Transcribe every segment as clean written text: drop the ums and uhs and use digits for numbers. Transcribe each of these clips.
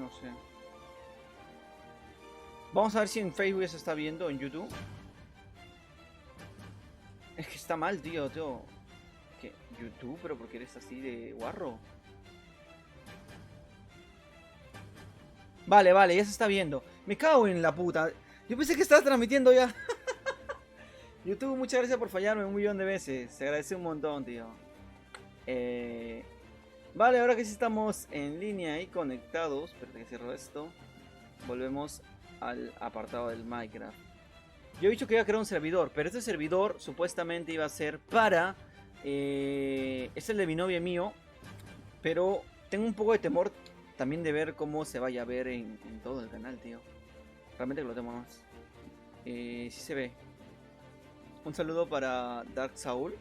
No sé. Vamos a ver si en Facebook ya se está viendo, en YouTube. Es que está mal, tío. ¿Qué? ¿YouTube? ¿Pero por qué eres así de guarro? Vale, vale, ya se está viendo. Me cago en la puta. Yo pensé que estabas transmitiendo ya. YouTube, muchas gracias por fallarme un millón de veces. Se agradece un montón, tío. Eh... Vale, ahora que sí estamos en línea y conectados. Espérate que cierro esto. Volvemos al apartado del Minecraft. Yo he dicho que iba a crear un servidor, pero este servidor supuestamente iba a ser para... es el de mi novia y mío, pero tengo un poco de temor también de ver cómo se vaya a ver en todo el canal, tío. Realmente que lo tengo más. Sí se ve. Un saludo para Dark Saul.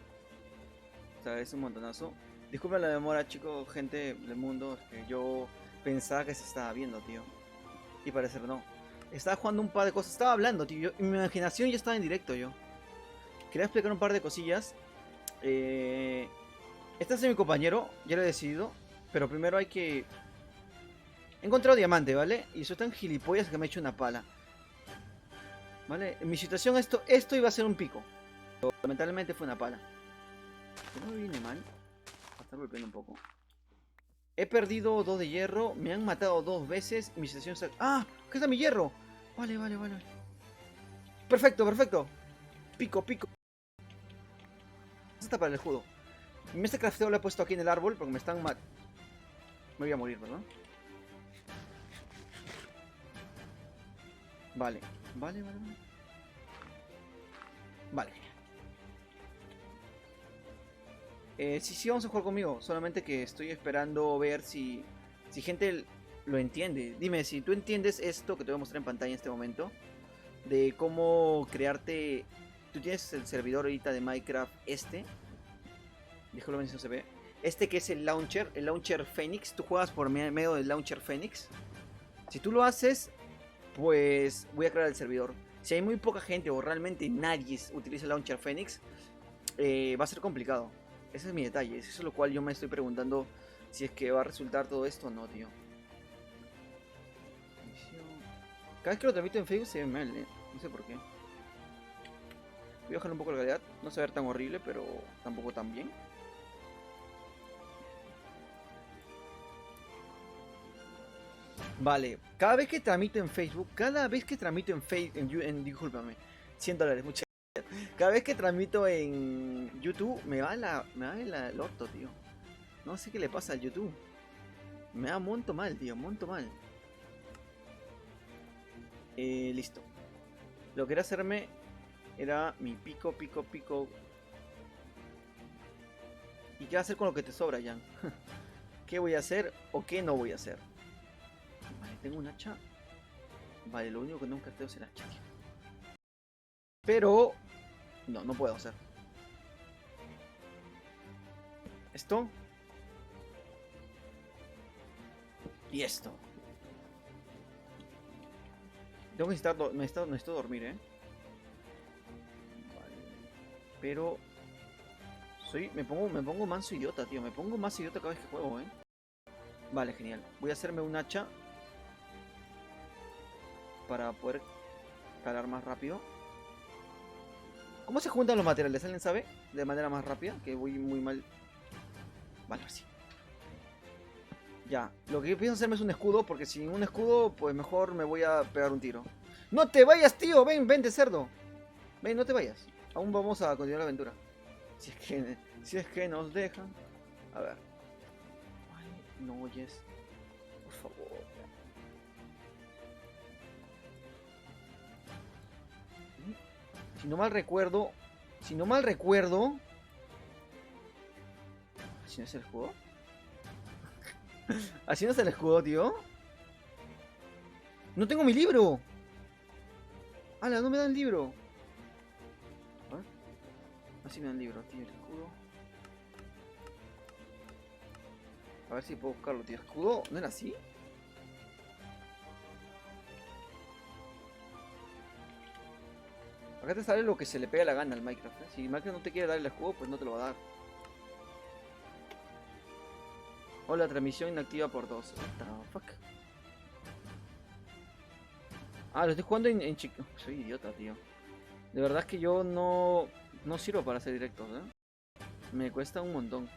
O sea, es un montonazo. Disculpen la demora, chicos, gente del mundo. Es que yo pensaba que se estaba viendo, tío. Y parece que no. Estaba jugando un par de cosas. Estaba hablando, tío. Mi imaginación ya estaba en directo, yo. Quería explicar un par de cosillas. Este es mi compañero. Ya lo he decidido. Pero primero hay que... He encontrado diamante, ¿vale? Y soy tan gilipollas que me he hecho una pala. ¿Vale? En mi situación esto iba a ser un pico. Pero lamentablemente fue una pala. Que no me viene mal. Va a estar golpeando un poco. He perdido 2 de hierro. Me han matado 2 veces. Y mi situación está... ¡Ah! ¿Qué está mi hierro? Vale. Perfecto. Pico. Esto está para el escudo. Este crafteo lo he puesto aquí en el árbol porque me están Me voy a morir, ¿verdad? Vale. Vale. Sí, vamos a jugar conmigo. Solamente que estoy esperando ver si gente lo entiende. Dime, si tú entiendes esto que te voy a mostrar en pantalla en este momento. De cómo crearte... Tú tienes el servidor ahorita de Minecraft déjalo ver si no se ve. Este que es el launcher Phoenix. Tú juegas por medio del launcher Phoenix. Si tú lo haces, pues voy a crear el servidor. Si hay muy poca gente o realmente nadie utiliza el launcher Phoenix, va a ser complicado. Ese es mi detalle. Eso es lo cual yo me estoy preguntando si es que va a resultar todo esto o no, tío. Cada vez que lo transmito en Facebook se ve mal, no sé por qué. Voy a bajar un poco la calidad. No se ve tan horrible, pero tampoco tan bien. Vale, cada vez que tramito en Facebook, discúlpame, $100, muchas gracias. Cada vez que tramito en YouTube, el orto, tío. No sé qué le pasa al YouTube. Me da monto mal, tío, monto mal. Listo. Lo que quería hacerme era mi pico. ¿Y qué voy a hacer con lo que te sobra, Jan? ¿Qué voy a hacer o qué no voy a hacer? Vale, tengo un hacha. Vale, lo único que nunca creo es el hacha. Pero... No puedo hacer. Esto. Y esto. Tengo que necesito dormir, Vale. Pero... Me pongo manso idiota, tío. Me pongo más idiota cada vez que juego, Vale, genial. Voy a hacerme un hacha. Para poder calar más rápido. ¿Cómo se juntan los materiales? ¿Alguien sabe? De manera más rápida. Que voy muy mal. Vale, así. Ya. Lo que yo pienso hacerme es un escudo. Porque sin un escudo, pues mejor me voy a pegar un tiro. ¡No te vayas, tío! Vente, cerdo. Ven, no te vayas. Aún vamos a continuar la aventura. Si es que nos dejan. A ver. Ay, no oyes. Por favor. Si no mal recuerdo. ¿Así no es el juego? ¿Así no es el escudo, tío? ¡No tengo mi libro! ¡Hala, no me dan libro! A ver. Así me dan libro, tío, el escudo. A ver si puedo buscarlo, tío. ¿El escudo no era así? Acá te sale lo que se le pega la gana al Minecraft, Si Minecraft no te quiere dar el escudo, pues no te lo va a dar. Hola, transmisión inactiva por 2. What the fuck? Ah, lo estoy jugando en chico. Soy idiota, tío. De verdad es que yo no sirvo para hacer directos, ¿eh? Me cuesta un montón.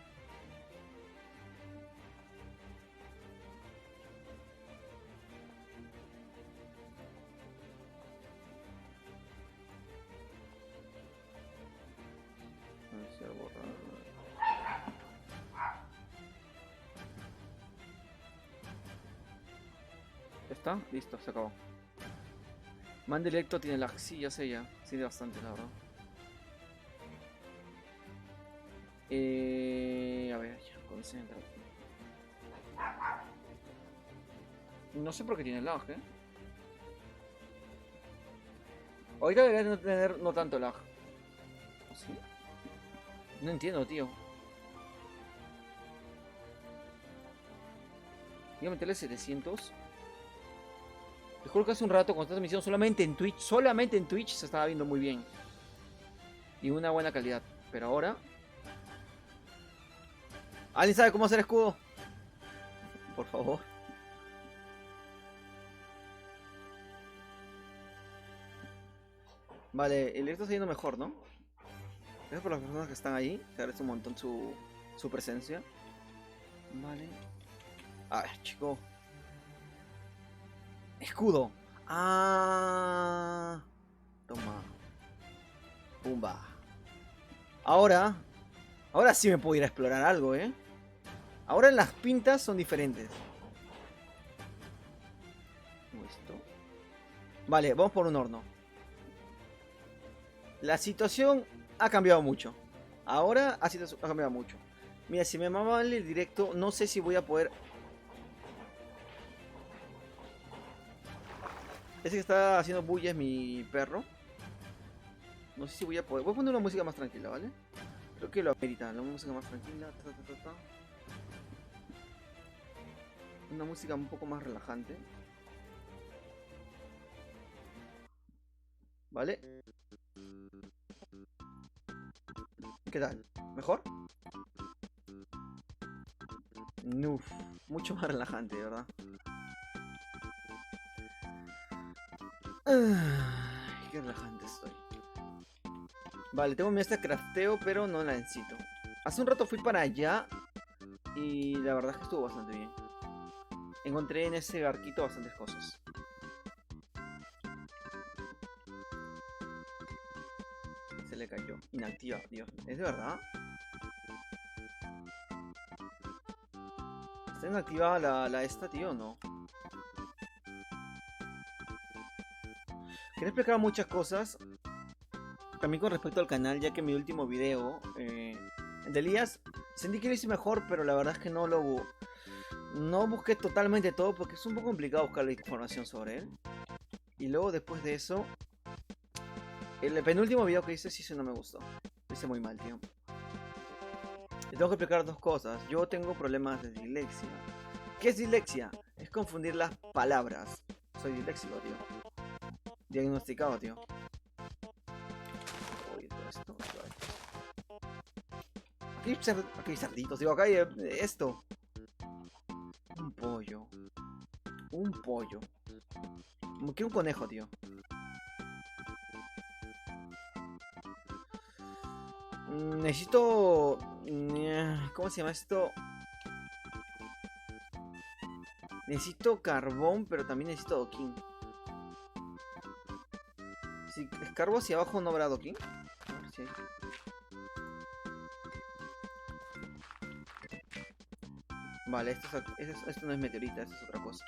A ver si lo borro. ¿Ya está? Listo, se acabó. Man directo tiene lag. Sí, ya sé ya. Sí, bastante, la verdad. A ver, ya, concéntrate. No sé por qué tiene lag, ¿eh? Ahorita debería no tener no tanto lag. ¿Sí? No entiendo, tío. Voy a meterle 700. Te juro que hace un rato con esta transmisión solamente en Twitch se estaba viendo muy bien. Y una buena calidad. Pero ahora... ¿Alguien sabe cómo hacer escudo? Por favor. Vale, el directo está yendo mejor, ¿no? Gracias por las personas que están ahí. Te agradezco un montón su presencia. Vale. A ver, chico. Escudo. Ah. Toma. Pumba. Ahora. Ahora sí me puedo ir a explorar algo, ¿eh? Ahora las pintas son diferentes. Esto. Vale, vamos por un horno. La situación ha cambiado mucho. Ahora ha cambiado mucho. Mira, si me mama el directo, no sé si voy a poder... Ese que está haciendo bulla es mi perro. No sé si voy a poder... Voy a poner una música más tranquila, ¿vale? Creo que lo amerita, una música más tranquila. Una música un poco más relajante. ¿Vale? ¿Qué tal? ¿Mejor? Uf, mucho más relajante, ¿verdad? Ay, qué relajante estoy. Vale, tengo mi esta crafteo, pero no la necesito. Hace un rato fui para allá y la verdad es que estuvo bastante bien. Encontré en ese barquito bastantes cosas. Se le cayó. Inactiva, Dios. ¿Es de verdad? ¿Está inactivada la esta, tío, o no? Quería explicar muchas cosas. También con respecto al canal, ya que mi último video de Elías sentí que lo hice mejor, pero la verdad es que no busqué totalmente todo porque es un poco complicado buscar la información sobre él. Y luego después de eso, el penúltimo video que hice sí no me gustó. Lo hice muy mal, tío. Y tengo que explicar dos cosas. Yo tengo problemas de dislexia. ¿Qué es dislexia? Es confundir las palabras. Soy disléxico, tío. Diagnosticado, tío. Uy, todo esto. Aquí hay cerditos, digo, acá hay esto. Un pollo. Un pollo. Quiero un conejo, tío. Necesito... ¿Cómo se llama esto? Necesito carbón, pero también necesito doquín. Si escarbo hacia abajo, ¿no habrá doquín? A ver si hay. Vale, esto no es meteorita, esto es otra cosa.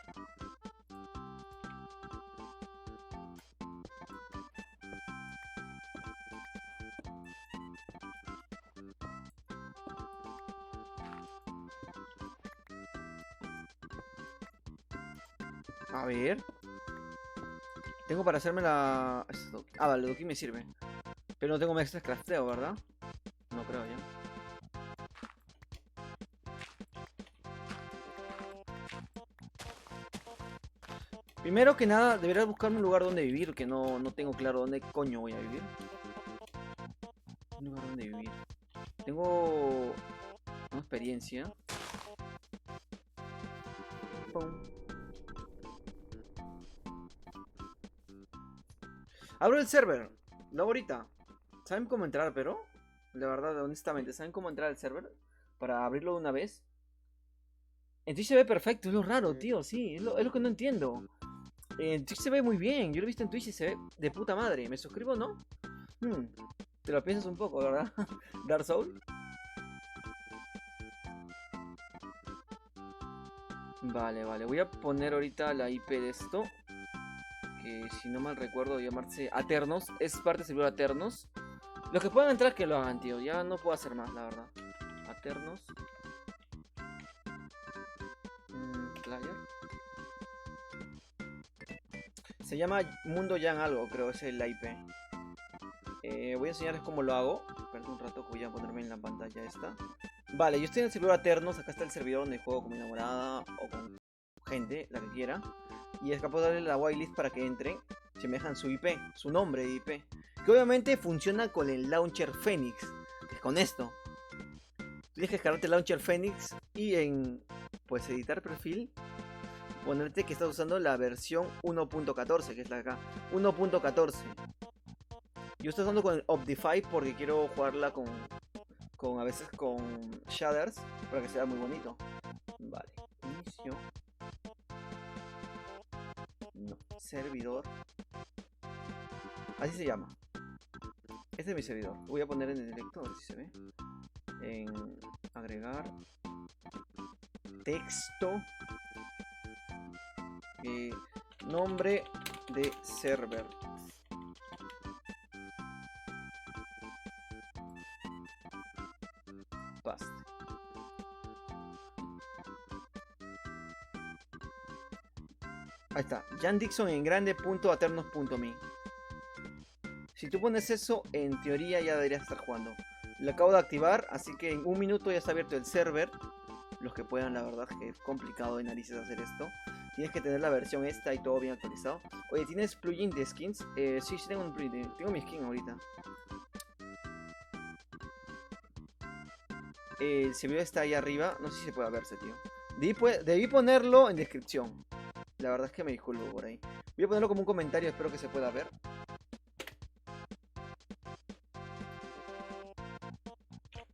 A ver. Tengo para hacerme la... Ah, vale, el doquín me sirve. Pero no tengo más extra crafteo, ¿verdad? No creo ya. Primero que nada, debería buscarme un lugar donde vivir, que no tengo claro dónde coño voy a vivir. Un lugar donde vivir. Tengo una experiencia. Pum. Abro el server. No ahorita. ¿Saben cómo entrar, pero? La verdad, honestamente, ¿saben cómo entrar al server? Para abrirlo de una vez. En Twitch se ve perfecto, es lo raro, tío, sí, es lo que no entiendo. En Twitch se ve muy bien, yo lo he visto en Twitch y se ve de puta madre. ¿Me suscribo, no? Te lo piensas un poco, ¿verdad? Dark Soul. Vale, vale, voy a poner ahorita la IP de esto. Que si no mal recuerdo llamarse Aternos. Es parte del servidor Aternos. Los que puedan entrar que lo hagan, tío. Ya no puedo hacer más, la verdad. Aternos. Player. Se llama Mundo Yang algo, creo, es el IP. Voy a enseñarles cómo lo hago. Esperen un rato que voy a ponerme en la pantalla esta. Vale, yo estoy en el servidor Aternos. Acá está el servidor donde juego con mi enamorada o con gente, la que quiera. Y es capaz de darle la whitelist para que entren. Se me dejan su IP, su nombre de IP. Que obviamente funciona con el launcher Phoenix. Que es con esto. Tienes que descargarte el launcher Phoenix y en pues editar perfil ponerte que estás usando la versión 1.14, que es la de acá. 1.14. Yo estoy usando con el Optify porque quiero jugarla con a veces con shaders para que sea muy bonito. Vale, inicio. No, servidor. Así se llama. Este es mi servidor. Lo voy a poner en el directo, a ver si se ve. En agregar texto. Nombre de server. Paste. Ahí está. Jan Dixon en grande.aternos.me. Si tú pones eso, en teoría ya deberías estar jugando. Lo acabo de activar, así que en un minuto ya está abierto el server. Los que puedan, la verdad que es complicado de narices hacer esto. Tienes que tener la versión esta y todo bien actualizado. Oye, ¿tienes plugin de skins? Sí, sí tengo un plugin. Tengo mi skin ahorita. El servidor está ahí arriba. No sé si se puede verse, tío. Debí ponerlo en descripción. La verdad es que me disculpo por ahí. Voy a ponerlo como un comentario, espero que se pueda ver.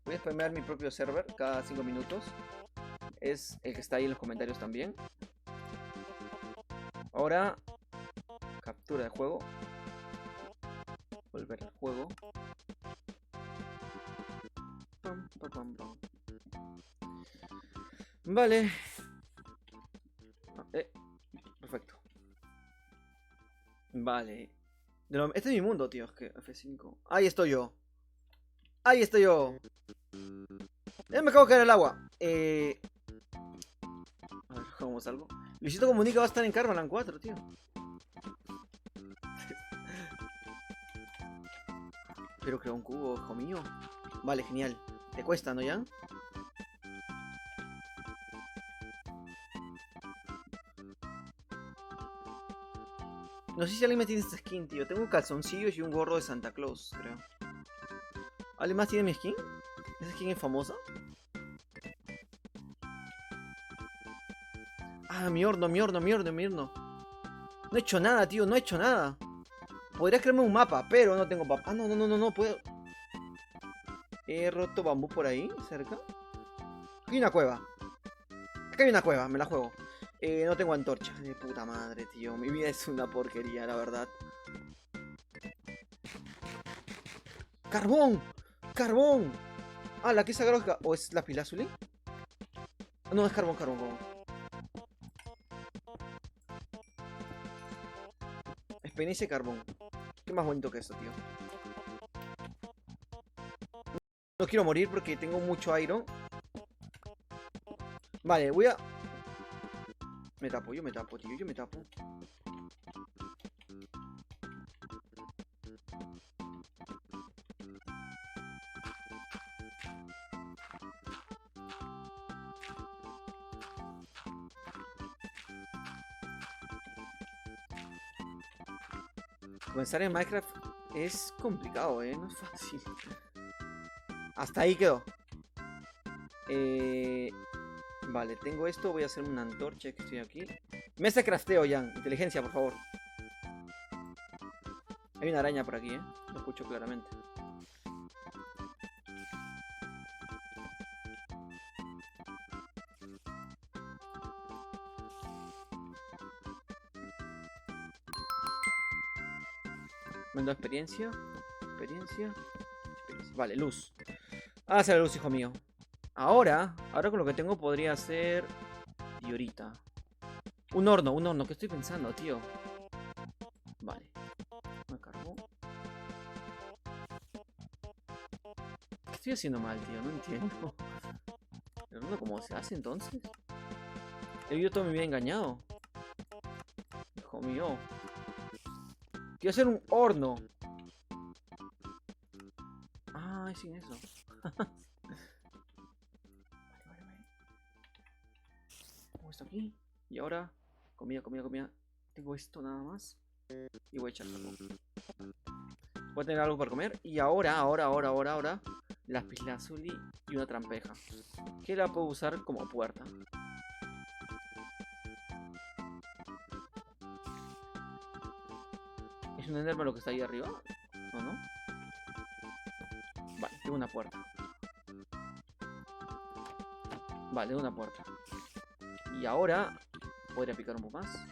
Voy a spamear mi propio server cada 5 minutos. Es el que está ahí en los comentarios también. Ahora, captura de juego. Volver al juego. Pam, pam, pam, pam. Vale. Perfecto. Vale. Este es mi mundo, tío. Es que F5. Ahí estoy yo. Ahí estoy yo. Me acabo de caer al agua. A ver, ¿cómo salgo? Luisito Comunica va a estar en Carvalan 4, tío. Pero creo un cubo, hijo mío. Vale, genial. Te cuesta, ¿no, ya? No sé si alguien me tiene esta skin, tío. Tengo calzoncillos y un gorro de Santa Claus, creo. ¿Alguien más tiene mi skin? ¿Esa skin es famosa? Ah, mi horno. No he hecho nada, tío, no he hecho nada. Podría crearme un mapa, pero no tengo mapa. Ah, no puedo. He roto bambú por ahí, cerca. Aquí hay una cueva. Acá hay una cueva, me la juego. No tengo antorchas, de puta madre, tío. Mi vida es una porquería, la verdad. ¡Carbón! ¡Carbón! Ah, la que es sagrada. ¿O es la pilazuli? No, es carbón. Experiencia carbón. Qué más bonito que eso, tío. No quiero morir porque tengo mucho iron. Vale, voy a... yo me tapo, tío, yo me tapo. Comenzar en Minecraft es complicado, no es fácil. Hasta ahí quedó. Vale, tengo esto, voy a hacer una antorcha que estoy aquí. Mesa de crafteo, Jan. Inteligencia, por favor. Hay una araña por aquí, lo escucho claramente. Mando experiencia. Experiencia. Vale, luz. Hace la luz, hijo mío. Ahora con lo que tengo podría ser... Y ahorita. Un horno. ¿Qué estoy pensando, tío? Vale. Me cargo. ¿Qué estoy haciendo mal, tío? No entiendo. ¿El horno cómo se hace entonces? He vivido toda mi vida engañado. Hijo mío. Quiero hacer un horno. Ah, es sin eso. Vale. Pongo esto aquí. Y ahora, comida. Tengo esto nada más. Y voy a echar carbón. Voy a tener algo para comer. Y ahora, lapislázuli y una trampeja. Que la puedo usar como puerta. ¿Es un enderman lo que está ahí arriba? ¿O no? Vale, tengo una puerta. Vale, tengo una puerta. Y ahora podría picar un poco más.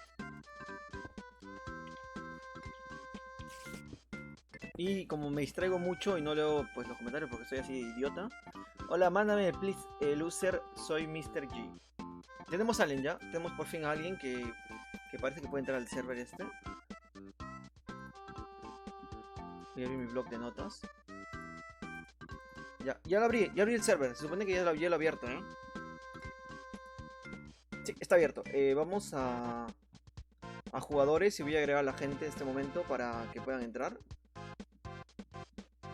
Y como me distraigo mucho y no leo pues los comentarios porque soy así idiota. Hola, mándame please el user, soy Mr. G. Tenemos a alguien ya, tenemos por fin a alguien que parece que puede entrar al server este. Voy a abrir mi blog de notas. Ya lo abrí el server, se supone que ya lo he abierto, ¿eh? Sí, está abierto. Vamos a jugadores y voy a agregar a la gente en este momento para que puedan entrar.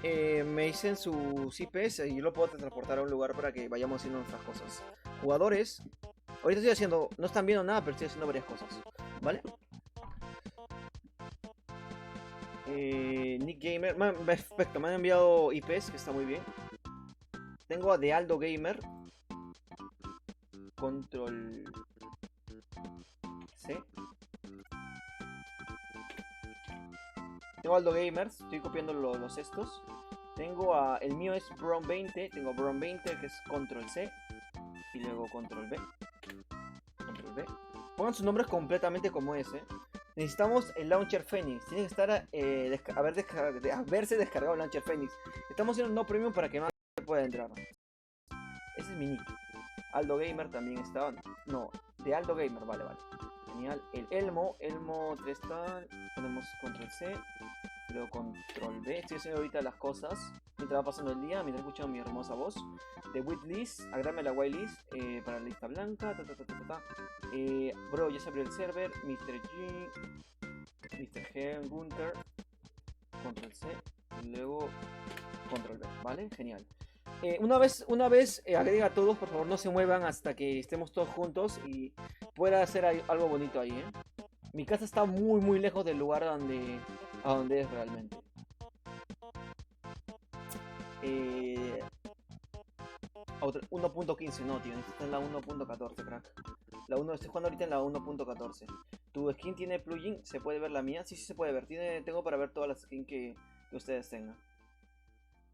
Me dicen sus IPs y yo lo puedo transportar a un lugar para que vayamos haciendo nuestras cosas. Jugadores. Ahorita estoy haciendo, no están viendo nada, pero estoy haciendo varias cosas. ¿Vale? Nick Gamer. Perfecto, me han enviado IPs, que está muy bien. Tengo a The Aldo Gamer. Control C. Tengo a Aldo Gamers, estoy copiando los estos. Tengo a... El mío es Bron20. Tengo a Bron20 que es Control C. Y luego Control B. Control B. Pongan sus nombres completamente como es, Necesitamos el Launcher Phoenix. Tiene que estar haberse descargado el Launcher Phoenix. Estamos haciendo un no premium para que más pueda entrar. Ese es mi nick. Aldo Gamer también está. No, de Aldo Gamer, vale. Genial. El Elmo 3 tal. Ponemos Control C. Luego Control B. Estoy haciendo ahorita las cosas mientras va pasando el día, mientras escuchan mi hermosa voz. De Whitelist, agrame la whitelist para la lista blanca. Bro, ya se abrió el server. Mr. G, Mr. G, Gunter. Control C. Y luego Control B, ¿vale? Genial. Una vez agrega a todos, por favor no se muevan hasta que estemos todos juntos y pueda hacer algo bonito ahí, Mi casa está muy lejos del lugar a donde es realmente. 1.15, no, tío, está en la 1.14, crack. Estoy jugando ahorita en la 1.14. ¿Tu skin tiene plugin? ¿Se puede ver la mía? Sí, se puede ver. Tengo para ver todas las skins que ustedes tengan.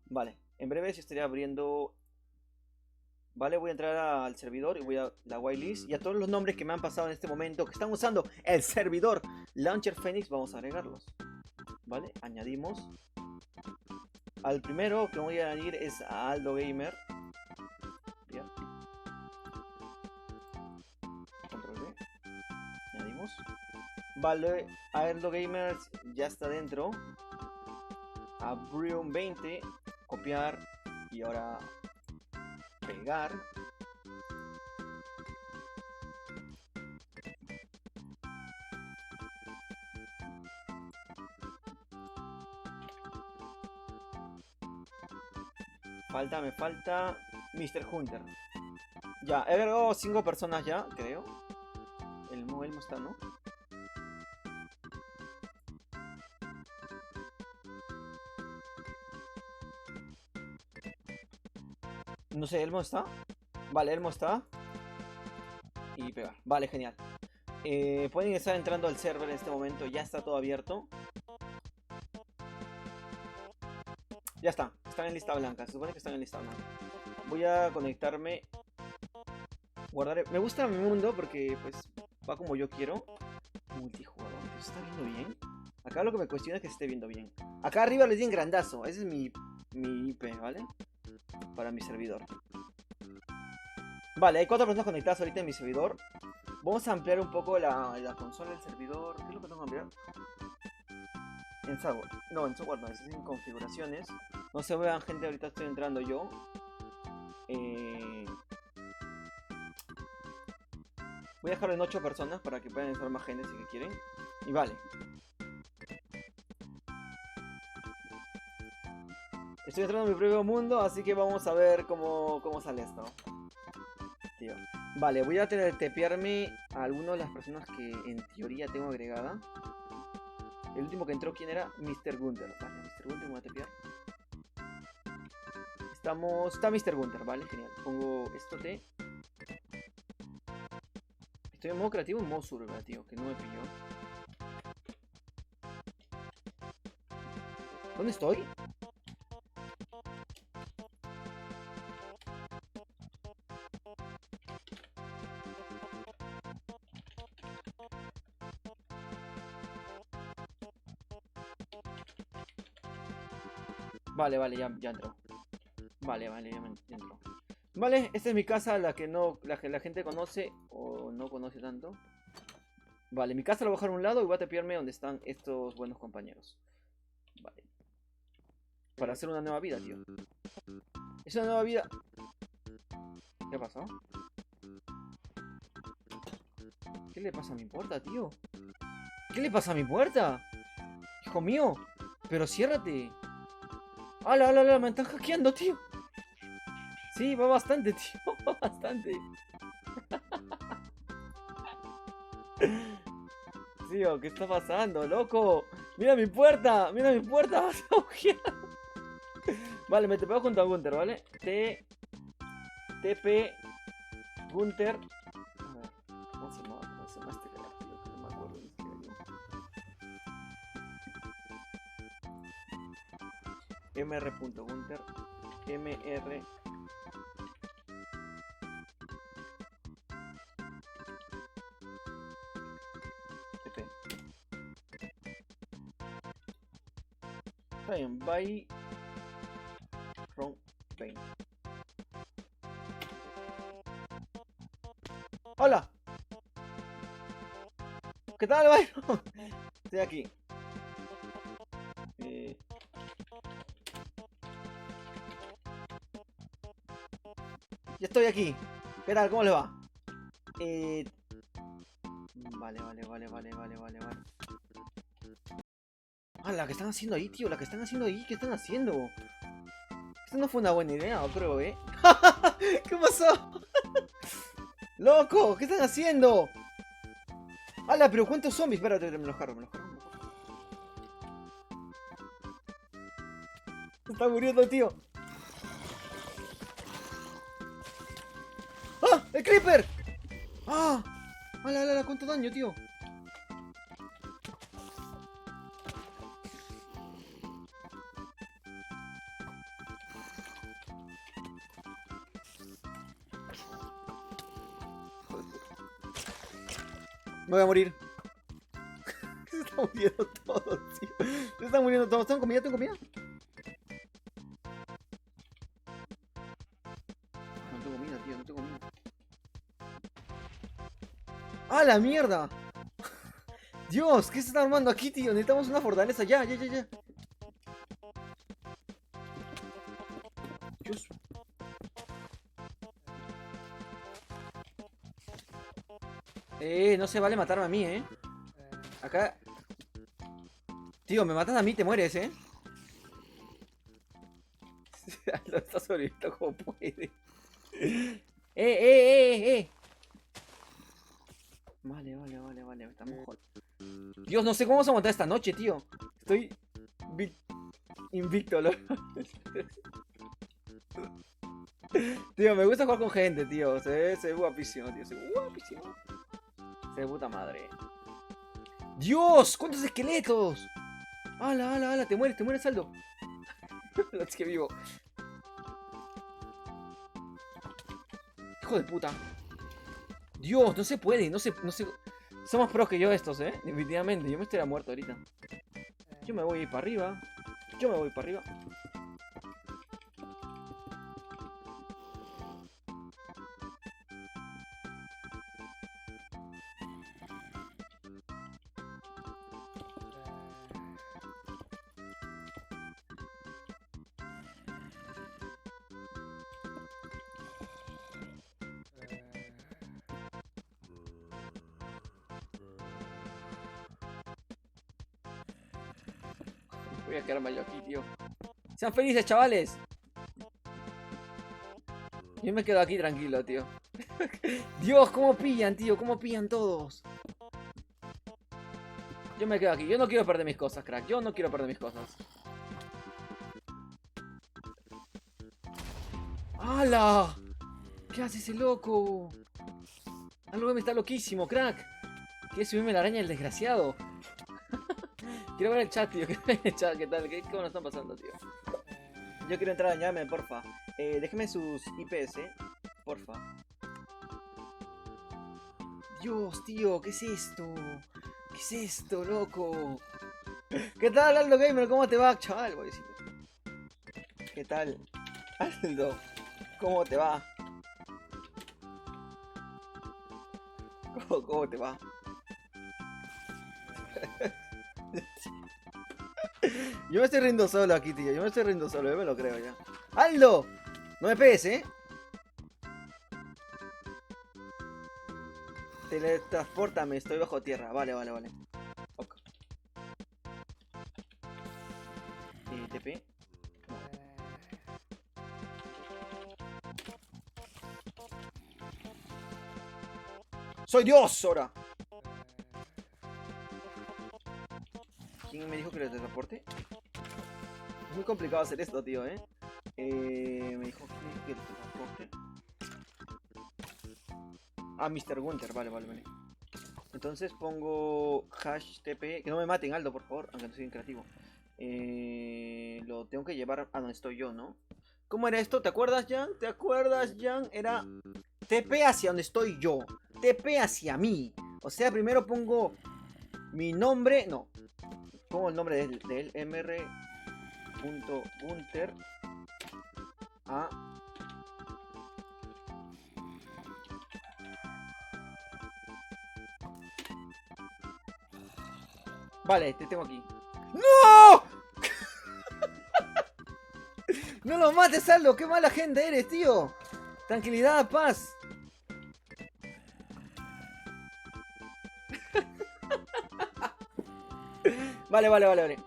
Vale, en breve se estaría abriendo. Vale, voy a entrar al servidor y voy a la whitelist. Y a todos los nombres que me han pasado en este momento que están usando el servidor Launcher Phoenix, vamos a agregarlos. Vale, añadimos. Al primero que voy a añadir es a Aldo Gamer. Bien. Control B. Añadimos. Vale, Aldo Gamer ya está dentro. A Brion20. Copiar. Y ahora pegar. Me falta Mr. Hunter. Ya, he agregado 5 personas ya, creo. El Elmo está, ¿no? No sé, ¿Elmo está? Vale, Elmo está. Y pegar. Vale, genial. Pueden estar entrando al server en este momento. Ya está todo abierto. Ya está, están en lista blanca. Se supone que están en lista blanca. Voy a conectarme. Guardar. Me gusta mi mundo porque pues va como yo quiero. Multijugador. ¿Se está viendo bien? Acá lo que me cuestiona es que se esté viendo bien. Acá arriba les di en grandazo. Ese es mi IP, ¿vale? Para mi servidor. Vale, hay 4 personas conectadas ahorita en mi servidor. Vamos a ampliar un poco la consola del servidor. ¿Qué es lo que tengo que ampliar? En software. No, en software no, es en configuraciones. No se vean, gente, ahorita estoy entrando yo. Voy a dejarlo en 8 personas para que puedan entrar más gente si que quieren. Y vale. Estoy entrando en mi propio mundo, así que vamos a ver cómo sale esto. Tío. Vale, voy a tener que tepearme a alguna de las personas que en teoría tengo agregada. El último que entró, ¿quién era? Mr. Gunter. Vale, Mr. Gunter me voy a tepear. Está Mr. Gunter, vale, genial. Pongo esto T. Estoy en modo creativo y en modo survival, tío, que no me pilló. ¿Dónde estoy? Vale, ya entró. Vale, ya entró. Vale, esta es mi casa, la que la gente conoce o no conoce tanto. Vale, mi casa la voy a dejar a un lado y voy a tepearme donde están estos buenos compañeros. Vale. Para hacer una nueva vida, tío. Es una nueva vida. ¿Qué pasó? ¿Qué le pasa a mi puerta, tío? ¿Qué le pasa a mi puerta? Hijo mío. Pero ciérrate. ¡Hala! Me están hackeando, tío. Sí, va bastante, tío. Va bastante. Tío, ¿qué está pasando, loco? ¡Mira mi puerta! ¡Mira mi puerta! ¡Vas a agujear! Vale, me tepeo junto a Gunter, ¿vale? TP Gunter. A ver, ¿cómo se llama este carajo? No me acuerdo ni siquiera yo. mr.gunter mr TP. Está bien, bye from pain. ¡Hola! ¿Qué tal, Byron? Estoy aquí. Ya estoy aquí. ¿Qué tal? ¿Cómo le va? Vale. Ah, la que están haciendo ahí, tío. La que están haciendo ahí. ¿Qué están haciendo? Esto no fue una buena idea, creo, ¿eh? ¿Qué pasó? ¡Loco! ¿Qué están haciendo? ¡Hala! Pero ¿cuántos zombies? Espérate, me los cargo. Se está muriendo, tío. ¡Ah! ¡El creeper! ¡Ah! ¡Hala! ¿Cuánto daño, tío? Me voy a morir. Se están muriendo todos, tío. Se están muriendo todos. ¿Tengo comida? No tengo comida, tío. No tengo comida. ¡Ah, la mierda! Dios, ¿qué se está armando aquí, tío? Necesitamos una fortaleza. Ya. Dios. No se vale matarme a mí, Acá. Tío, me matas a mí, te mueres, Lo está sobreviviendo como puede. Vale. Estamos jodidos. Dios, no sé cómo vamos a montar esta noche, tío. Estoy invicto, Tío, me gusta jugar con gente, tío. Se ve guapísimo, tío. Se ve guapísimo. Se ve puta madre. ¡Dios! ¿Cuántos esqueletos? ¡Hala! Te mueres, Aldo. Es que vivo. Hijo de puta. Dios, no se puede, no se... Son más pros que yo estos, definitivamente, yo me estaría muerto ahorita. Yo me voy a ir para arriba. Yo me voy para arriba. Voy a quedarme yo aquí, tío. Sean felices, chavales. Yo me quedo aquí tranquilo, tío. Dios, cómo pillan, tío. Cómo pillan todos. Yo me quedo aquí. Yo no quiero perder mis cosas, crack. Yo no quiero perder mis cosas. ¡Hala! ¿Qué hace ese loco? Algo que me está loquísimo, crack. Quiere subirme la araña el desgraciado. Quiero ver el chat, tío. Quiero ver el chat, ¿qué tal? ¿Cómo nos están pasando, tío? Yo quiero entrar a Ñame, porfa. Déjeme sus IPs, porfa. Dios, tío, ¿qué es esto? ¿Qué es esto, loco? ¿Qué tal, Aldo Gamer? ¿Cómo te va, chaval? Voy a decir. ¿Qué tal, Aldo? ¿Cómo te va? ¿Cómo te va? Yo me estoy riendo solo aquí, tío. Yo me estoy riendo solo, yo me lo creo ya. ¡Aldo! No me pegues, Teletransportame, estoy bajo tierra. Vale. Ok. TP. No. ¡Soy Dios ahora! ¿Quién me dijo que le teletransporte? Es muy complicado hacer esto, tío, Me dijo que le teletransporte. Ah, Mr. Gunter, vale. Entonces pongo hash TP. Que no me maten, Aldo, por favor, aunque no soy bien creativo. Lo tengo que llevar a donde estoy yo, ¿no? ¿Cómo era esto? ¿Te acuerdas, Jan? ¿Te acuerdas, Jan? Era TP hacia donde estoy yo. TP hacia mí. O sea, primero pongo mi nombre. No. Pongo el nombre de él. Mr.Gunter. A. Vale, te tengo aquí. ¡No! No lo mates, Aldo. Qué mala gente eres, tío. Tranquilidad, paz. Vale.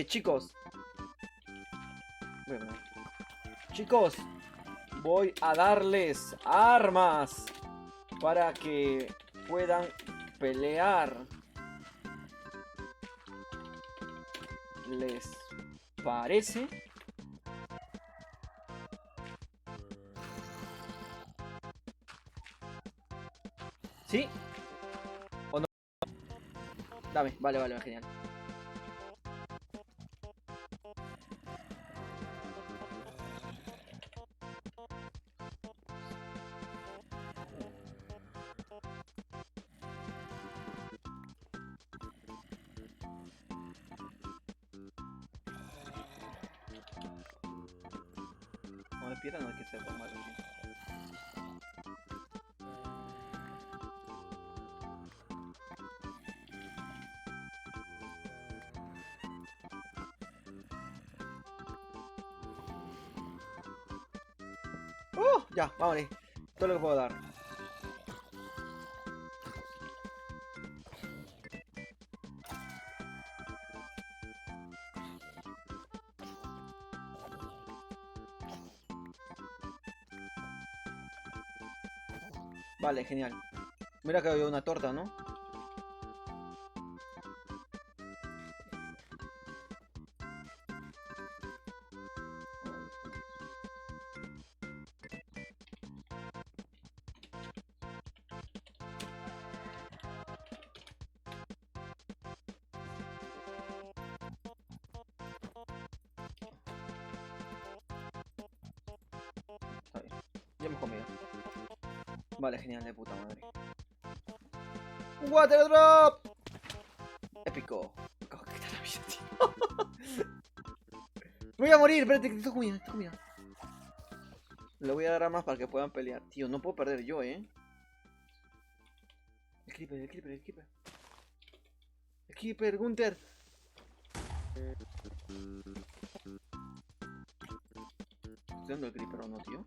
Chicos. Bueno. Chicos. Voy a darles armas. Para que puedan pelear. ¿Les parece? ¿Sí? ¿O no? Dame, vale, genial. No me pierdan, no hay que ser tan malo. Ya, vámonos. Todo lo que puedo dar. Vale, genial. Mira que había una torta, ¿no? Ya hemos comido. Vale, genial, de puta madre. Water drop. Épico. ¿Qué tal la vida, tío? Voy a morir, espérate, que esto comida, esto comida. Le voy a dar armas para que puedan pelear. Tío, no puedo perder yo, El creeper, el creeper, el creeper. El creeper, Gunther. ¿Estoy dando el creeper o no, tío?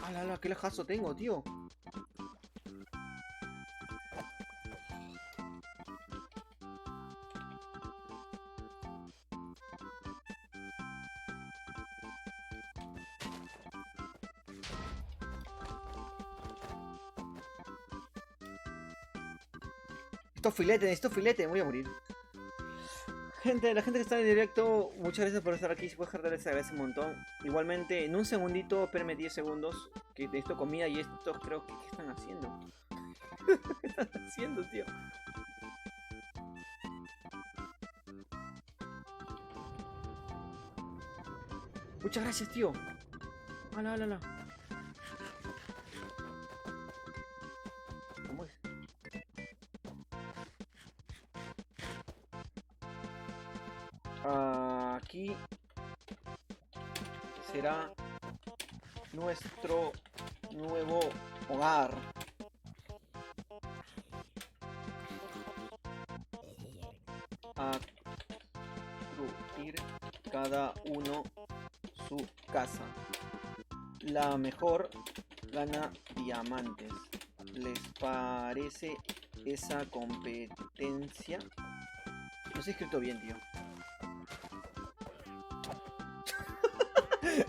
¡Hala, qué lejazo tengo, tío! Necesito filete, me voy a morir. Gente, la gente que está en directo, muchas gracias por estar aquí. Si puedes dejar, les agradece un montón. Igualmente, en un segundito, espérenme 10 segundos. Que necesito comida y estos creo que... ¿Qué están haciendo? ¿Qué están haciendo, tío? Muchas gracias, tío. Ala. ¿Cómo es? Aquí será nuestro nuevo hogar. A construir cada uno su casa. La mejor gana diamantes. ¿Les parece esa competencia? No se ha escrito bien, tío.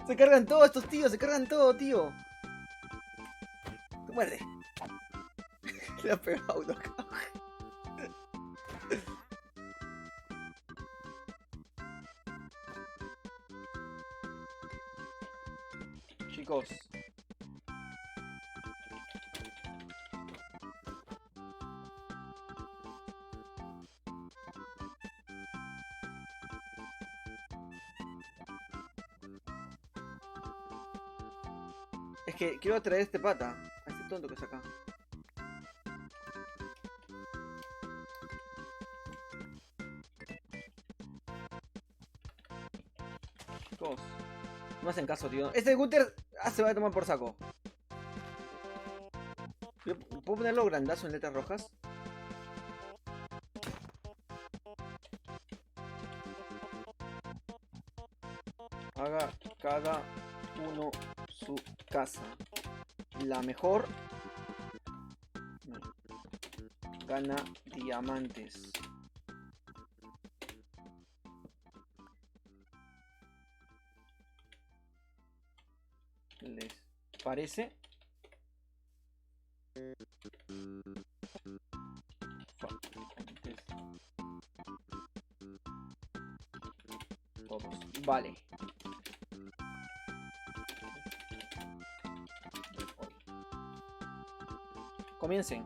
Se cargan todos estos tíos, se cargan todo, tío. Muerde. Le ha pegado uno acá. Chicos. Es que quiero traer a este pata. A este tonto que está acá. Chicos. No hacen caso, tío. Este Gunther se va a tomar por saco. ¿Puedo ponerlo grandazo en letras rojas? Haga cada uno su casa. La mejor gana diamantes. ¿Les parece? Todos. Vale. Comiencen.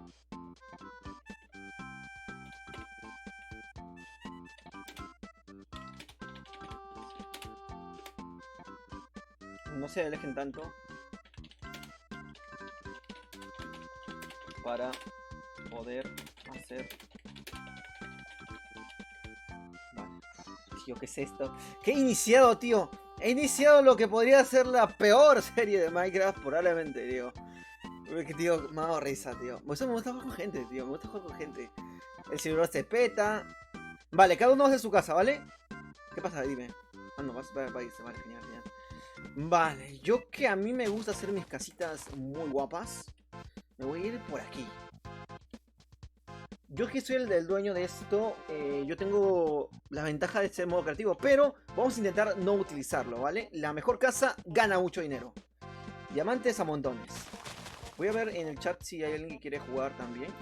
No se alejen tanto para poder hacer... Vale. Tío, ¿qué es esto? ¿Qué he iniciado, tío? He iniciado lo que podría ser la peor serie de Minecraft, probablemente, tío. Porque, tío, me ha dado risa, tío. Me gusta jugar con gente, tío. Me gusta jugar con gente. El servidor se peta. Vale, cada uno hace su casa, ¿vale? ¿Qué pasa? Dime. Ah, no, vas a irse. Vale, genial. Vale, yo que a mí me gusta hacer mis casitas muy guapas, me voy a ir por aquí. Yo que soy el del dueño de esto, yo tengo la ventaja de ser modo creativo, pero vamos a intentar no utilizarlo, ¿vale? La mejor casa gana mucho dinero. Diamantes a montones. Voy a ver en el chat si hay alguien que quiere jugar también.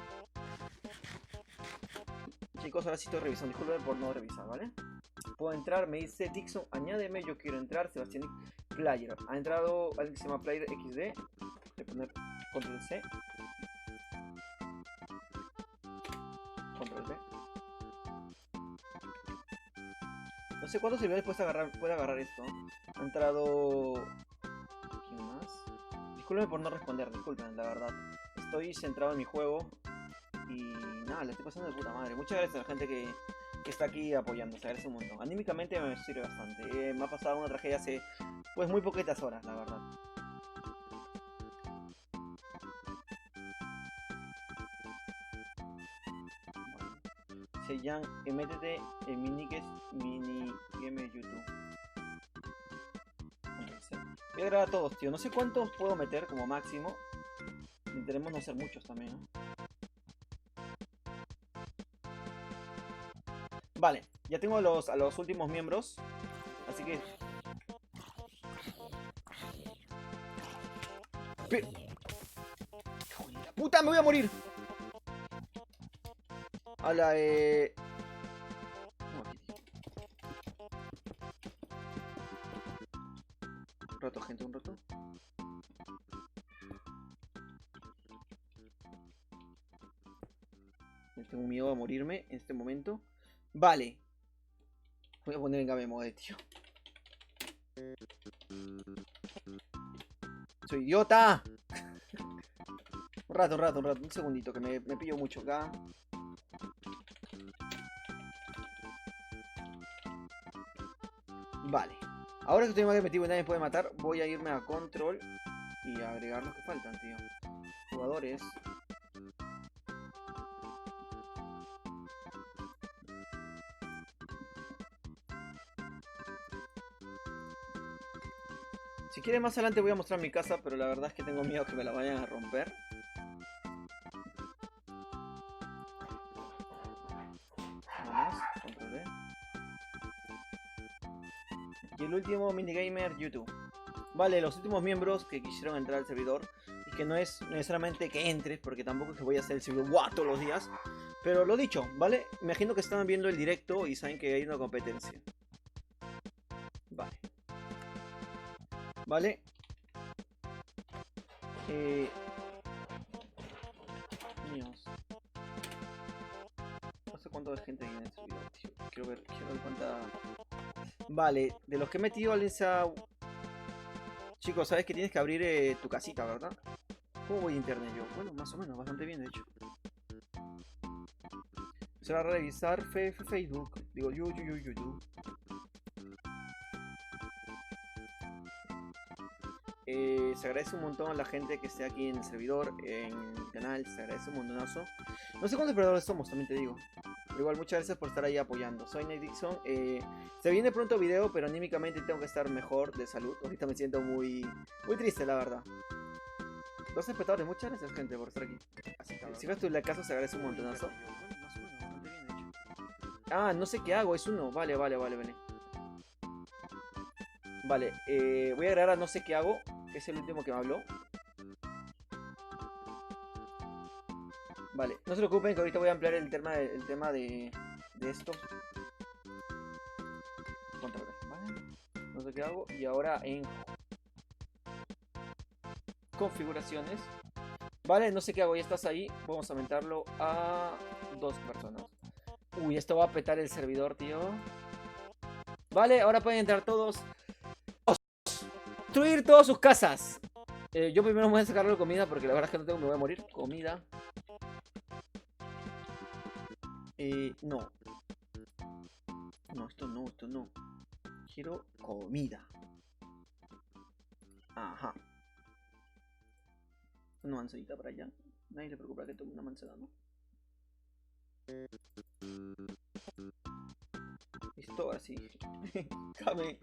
Chicos, ahora sí estoy revisando, disculpen por no revisar, ¿vale? Puedo entrar, me dice Dixon, añádeme, yo quiero entrar, Sebastián Player. Ha entrado alguien que se llama Player XD. Voy a poner Control C. Control V. No sé cuántos servidores puede agarrar esto. Ha entrado ¿Quién más? Disculpen por no responder, disculpen, la verdad. Estoy centrado en mi juego y nada, la estoy pasando de puta madre. Muchas gracias a la gente que está aquí apoyando, se agradece un montón. Anímicamente me sirve bastante. Me ha pasado una tragedia hace pues muy poquitas horas, la verdad. Seiyan, métete en minigame YouTube. Voy a grabar a todos, tío. No sé cuántos puedo meter como máximo. Intentaremos no ser muchos también, ¿no? Vale, ya tengo a los últimos miembros. Así que... ¡Puta, me voy a morir! Hola, no, aquí, tío. Un rato, gente, un rato. Tengo miedo a morirme en este momento. Vale. Voy a poner en game mode, tío. ¡Soy idiota! Un rato. Un segundito, que me pillo mucho acá. Vale. Ahora que estoy más metido y nadie me puede matar, voy a irme a control y a agregar los que faltan, tío. Jugadores. Si quieren más adelante voy a mostrar mi casa, pero la verdad es que tengo miedo que me la vayan a romper. Vamos, control D. Y el último minigamer YouTube. Vale, los últimos miembros que quisieron entrar al servidor. Y que no es necesariamente que entres, porque tampoco es que voy a hacer el servidor ¡guau! Todos los días. Pero lo dicho, ¿vale? Imagino que estaban viendo el directo y saben que hay una competencia. Vale. Vale. Míos. No sé cuánto de gente hay en el servidor, tío. Quiero ver cuánta... Vale, de los que he metido, alguien se ha... Chicos, sabes que tienes que abrir tu casita, ¿verdad? ¿Cómo voy a internet yo? Bueno, más o menos, bastante bien, de hecho. Se va a revisar Facebook. Digo, YouTube. Se agradece un montón a la gente que esté aquí en el servidor, en el canal. Se agradece un montonazo. No sé cuántos operadores somos, también te digo. Pero igual, muchas gracias por estar ahí apoyando. Soy Nate Dixon. Se viene pronto video, pero anímicamente tengo que estar mejor de salud. Ahorita me siento muy triste, la verdad. 2 espectadores, muchas gracias, gente, por estar aquí. Si ves tú la casa, se agradece un montonazo. Ah, no sé qué hago, es uno. Vale. Vale, voy a agregar a no sé qué hago, que es el último que me habló. Vale, no se preocupen que ahorita voy a ampliar el tema de esto. Control, ¿vale? No sé qué hago. Y ahora en configuraciones. Vale, no sé qué hago, ya estás ahí. Vamos a aumentarlo a 2 personas. Uy, esto va a petar el servidor, tío. Vale, ahora pueden entrar todos. Destruir todas sus casas. Yo primero me voy a sacar la comida porque la verdad es que no tengo, me voy a morir. Comida. No. No, esto no. Quiero comida. Ajá. Una manzanita para allá. Nadie le preocupa que tome una manzana, ¿no? Listo, ahora sí. Déjame.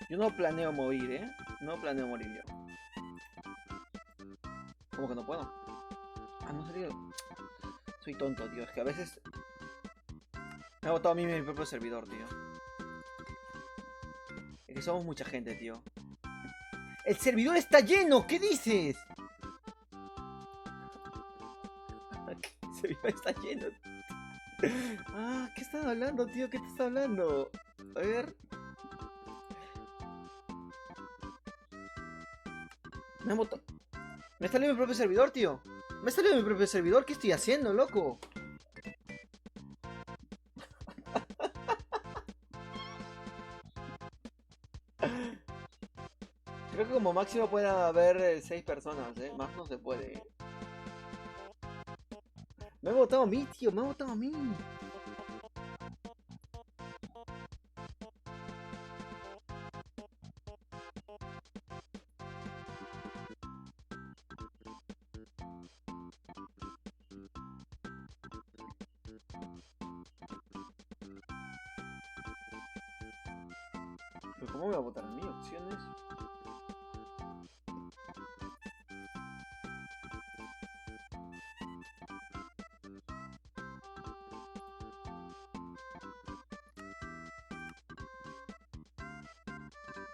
Yo no planeo morir, ¿eh? No planeo morir yo. ¿Cómo que no puedo? Ah, no sería. Soy tonto, tío. Es que a veces me ha botado a mí mi propio servidor, tío. Es que somos mucha gente, tío. ¡El servidor está lleno! ¿Qué dices? El servidor está lleno. Ah, ¿qué están hablando, tío? ¿Qué te está hablando? A ver. Me han botado. Me salió mi propio servidor, tío. Me salió mi propio servidor. ¿Qué estoy haciendo, loco? Creo que como máximo pueden haber 6 personas, ¿eh? Más no se puede. Me ha votado a mí, tío. Me ha votado a mí. ¿Pero cómo me va a votar a mí? Opciones.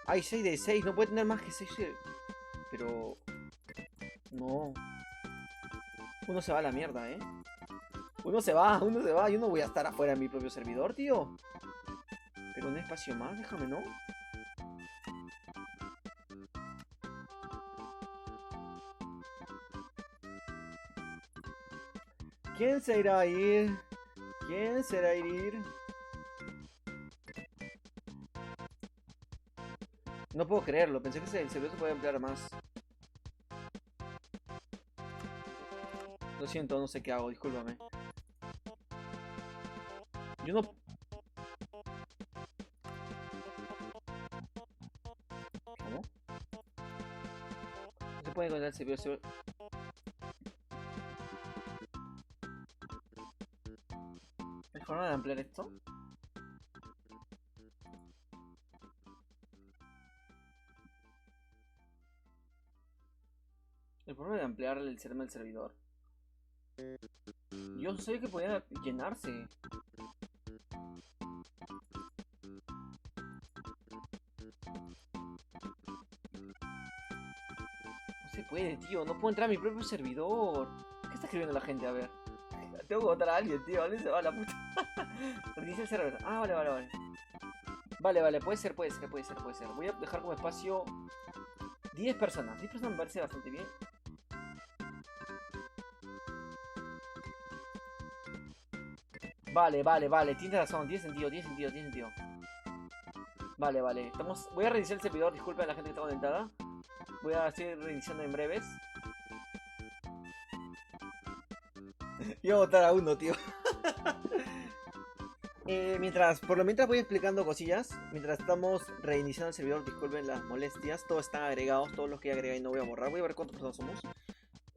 Hay 6 de 6. No puede tener más que 6. Pero... No. Uno se va a la mierda, ¿eh? Uno se va, uno se va. Yo no voy a estar afuera de mi propio servidor, tío. Pero un espacio más, déjame, ¿no? ¿Quién se irá a ir? ¿Quién será a ir? No puedo creerlo, pensé que el servidor se podía ampliar más. Lo siento, no sé qué hago, discúlpame. Yo no... ¿Cómo? No se puede encontrar el servidor. ¿Hay forma de ampliar esto? El problema de ampliar el server del servidor. Yo sé que podía llenarse. No se puede, tío. No puedo entrar a mi propio servidor. ¿Qué está escribiendo la gente? A ver. Tengo que votar a alguien, tío. ¿Dónde se va la puta? Reinicia el server. Ah, vale, vale, vale. Vale, vale. Puede ser, puede ser, puede ser, puede ser. Voy a dejar como espacio 10 personas. 10 personas me parece bastante bien. Vale, vale, vale. Tienes razón. Tiene sentido, tiene sentido, tiene sentido. Vale, vale. Voy a reiniciar el servidor. Disculpen a la gente que está conectada. Voy a seguir reiniciando en breves. Iba a votar a uno, tío. Por lo mientras voy explicando cosillas. Mientras estamos reiniciando el servidor, disculpen las molestias. Todos están agregados, todos los que agregué y no voy a borrar. Voy a ver cuántas personas somos.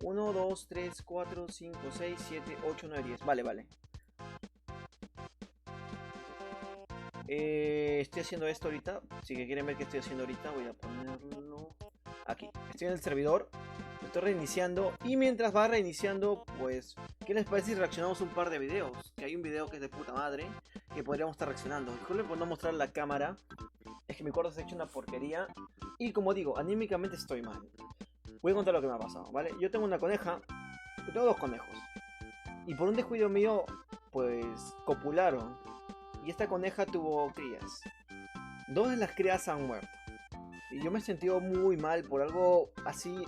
1, 2, 3, 4, 5, 6, 7, 8, 9, 10. Vale, vale. Estoy haciendo esto ahorita. Si que quieren ver qué estoy haciendo ahorita, voy a ponerlo aquí. Estoy en el servidor. Estoy reiniciando. Y mientras va reiniciando, pues, ¿qué les parece si reaccionamos a un par de videos? Que hay un video que es de puta madre, que podríamos estar reaccionando. Disculpen por no mostrar la cámara. Es que mi cuarto se ha hecho una porquería. Y como digo, anímicamente estoy mal. Voy a contar lo que me ha pasado, ¿vale? Yo tengo una coneja. Yo tengo 2 conejos. Y por un descuido mío, pues, copularon. Y esta coneja tuvo crías. 2 de las crías han muerto. Y yo me he sentido muy mal por algo así.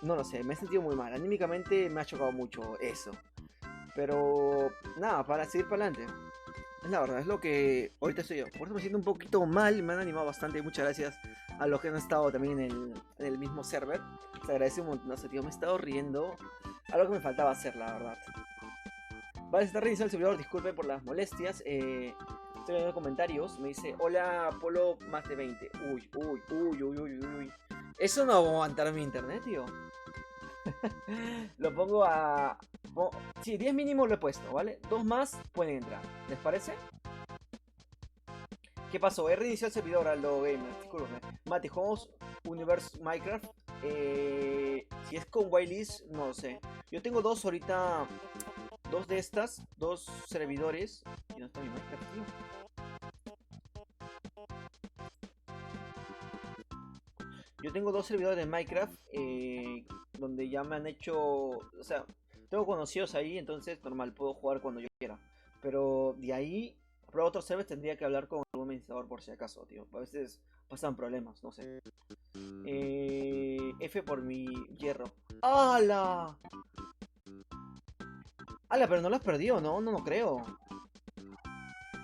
No lo sé, me he sentido muy mal. Anímicamente me ha chocado mucho eso. Pero nada, para seguir para adelante. Es la verdad, es lo que ahorita estoy yo. Por eso me siento un poquito mal, me han animado bastante. Muchas gracias a los que han estado también en el mismo server. Se agradece un montón, tío. Me he estado riendo. Algo que me faltaba hacer, la verdad. Vale, se está reiniciando el servidor, disculpen por las molestias. Estoy viendo comentarios. Me dice, hola, Polo más de 20. Uy, uy, uy, uy, uy, uy. Eso no va a aguantar mi internet, tío. Lo pongo a... Sí, 10 mínimo lo he puesto, ¿vale? 2 más pueden entrar. ¿Les parece? ¿Qué pasó? He reiniciado el servidor, Aldo Gamer. Disculpe. Mati, jugamos Universe Minecraft. Si es con Wildlist, no lo sé. Yo tengo 2 ahorita. 2 de estas. 2 servidores. Y no está mi Minecraft, tío. Yo tengo 2 servidores de Minecraft. Donde ya me han hecho... O sea, tengo conocidos ahí. Entonces, normal, puedo jugar cuando yo quiera. Pero de ahí... Para otros servers tendría que hablar con algún administrador por si acaso, tío. A veces pasan problemas, no sé. F por mi hierro. ¡Hala! ¡Hala! Pero no lo has perdido, ¿no? No, no creo.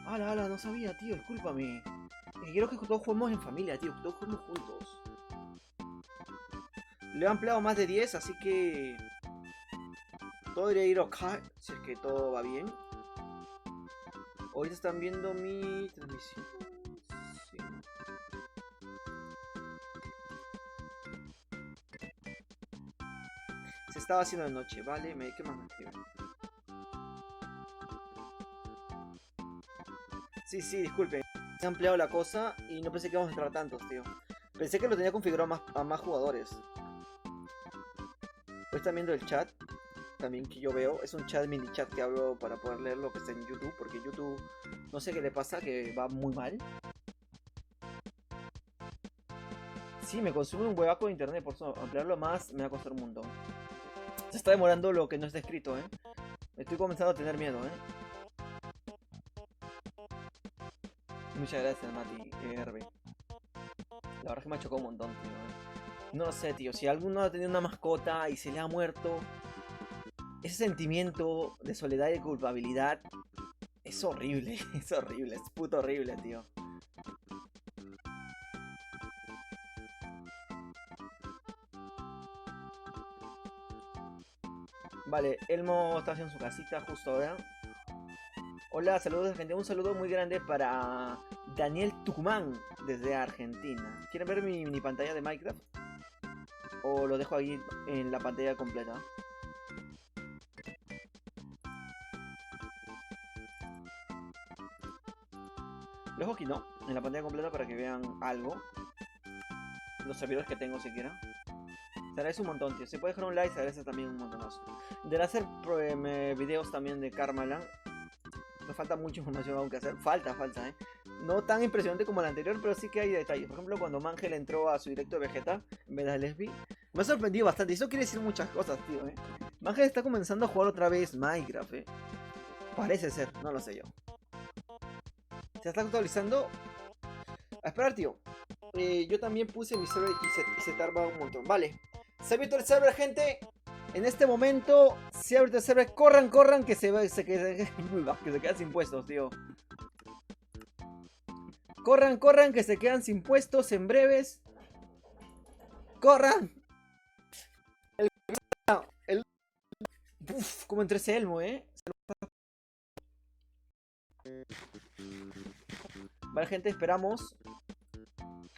¡Hala, hala! No sabía, tío. Discúlpame. Es que quiero que todos juguemos en familia, tío. Que todos juguemos juntos. Le he ampliado más de 10, así que... todo debería ir ok, si es que todo va bien. Ahorita están viendo mi transmisión. Sí. Se estaba haciendo de noche, ¿vale? ¿Qué más me escriben? Sí, sí, disculpen. Se ha ampliado la cosa y no pensé que íbamos a entrar tantos, tío. Pensé que lo tenía configurado a más jugadores. Pues están viendo el chat. También que yo veo. Es un chat, mini chat que abro para poder leer lo que está en YouTube. Porque YouTube, no sé qué le pasa, que va muy mal. Sí, me consume un huevaco de internet. Por eso ampliarlo más me va a costar un montón. Se está demorando lo que no está escrito, ¿eh? Estoy comenzando a tener miedo, ¿eh? Muchas gracias, Mati RB. La verdad es que me ha chocado un montón, tío. No sé, tío. Si alguno ha tenido una mascota y se le ha muerto, ese sentimiento de soledad y de culpabilidad es horrible. Es horrible. Es puto horrible, tío. Vale, Elmo está haciendo su casita justo ahora. Hola, saludos gente. Un saludo muy grande para Daniel Tucumán desde Argentina. ¿Quieren ver mi mini pantalla de Minecraft? ¿O lo dejo ahí en la pantalla completa? Lo dejo aquí, ¿no? En la pantalla completa para que vean algo. Los servidores que tengo siquiera. Se agradece un montón, tío. Si puede dejar un like, se agradece también un montonazo. De hacer videos también de Karmaland. Me falta mucha información aún que hacer. Falta, ¿eh? No tan impresionante como la anterior, pero sí que hay detalles. Por ejemplo, cuando Mangel entró a su directo de Vegeta, en vez de Lesbi, me ha sorprendido bastante. Y eso quiere decir muchas cosas, tío, ¿eh? Mangel está comenzando a jugar otra vez Minecraft, ¿eh? Parece ser, no lo sé yo. ¿Se está actualizando? A esperar, tío. Yo también puse mi server y se tarda un montón. Vale. Se ha abierto el server, gente. En este momento se ha abierto el server. Corran, corran, que que se quedan sin puestos, tío. Corran, corran, que se quedan sin puestos en breves. ¡Corran! Uf, como entre ese Elmo, Vale, gente, esperamos.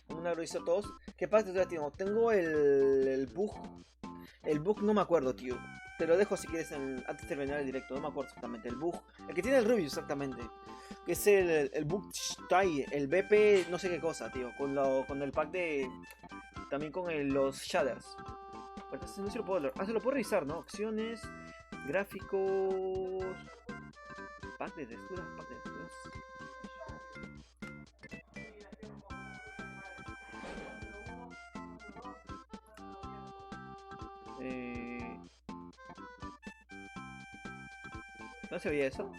Un abrazo a todos. ¿Qué pasa, tío? Tengo el bug. El bug no me acuerdo, tío. Te lo dejo si quieres antes de terminar el directo. No me acuerdo exactamente. El bug. El que tiene el Rubius, exactamente. Que es el bug Tai. El BP, no sé qué cosa, tío. Con el pack de. También con los shaders. No sé si lo puedo leer. Ah, se lo puedo revisar, ¿no? Opciones. Gráficos. Pack de texturas. Pack de texturas. ¿No se veía eso?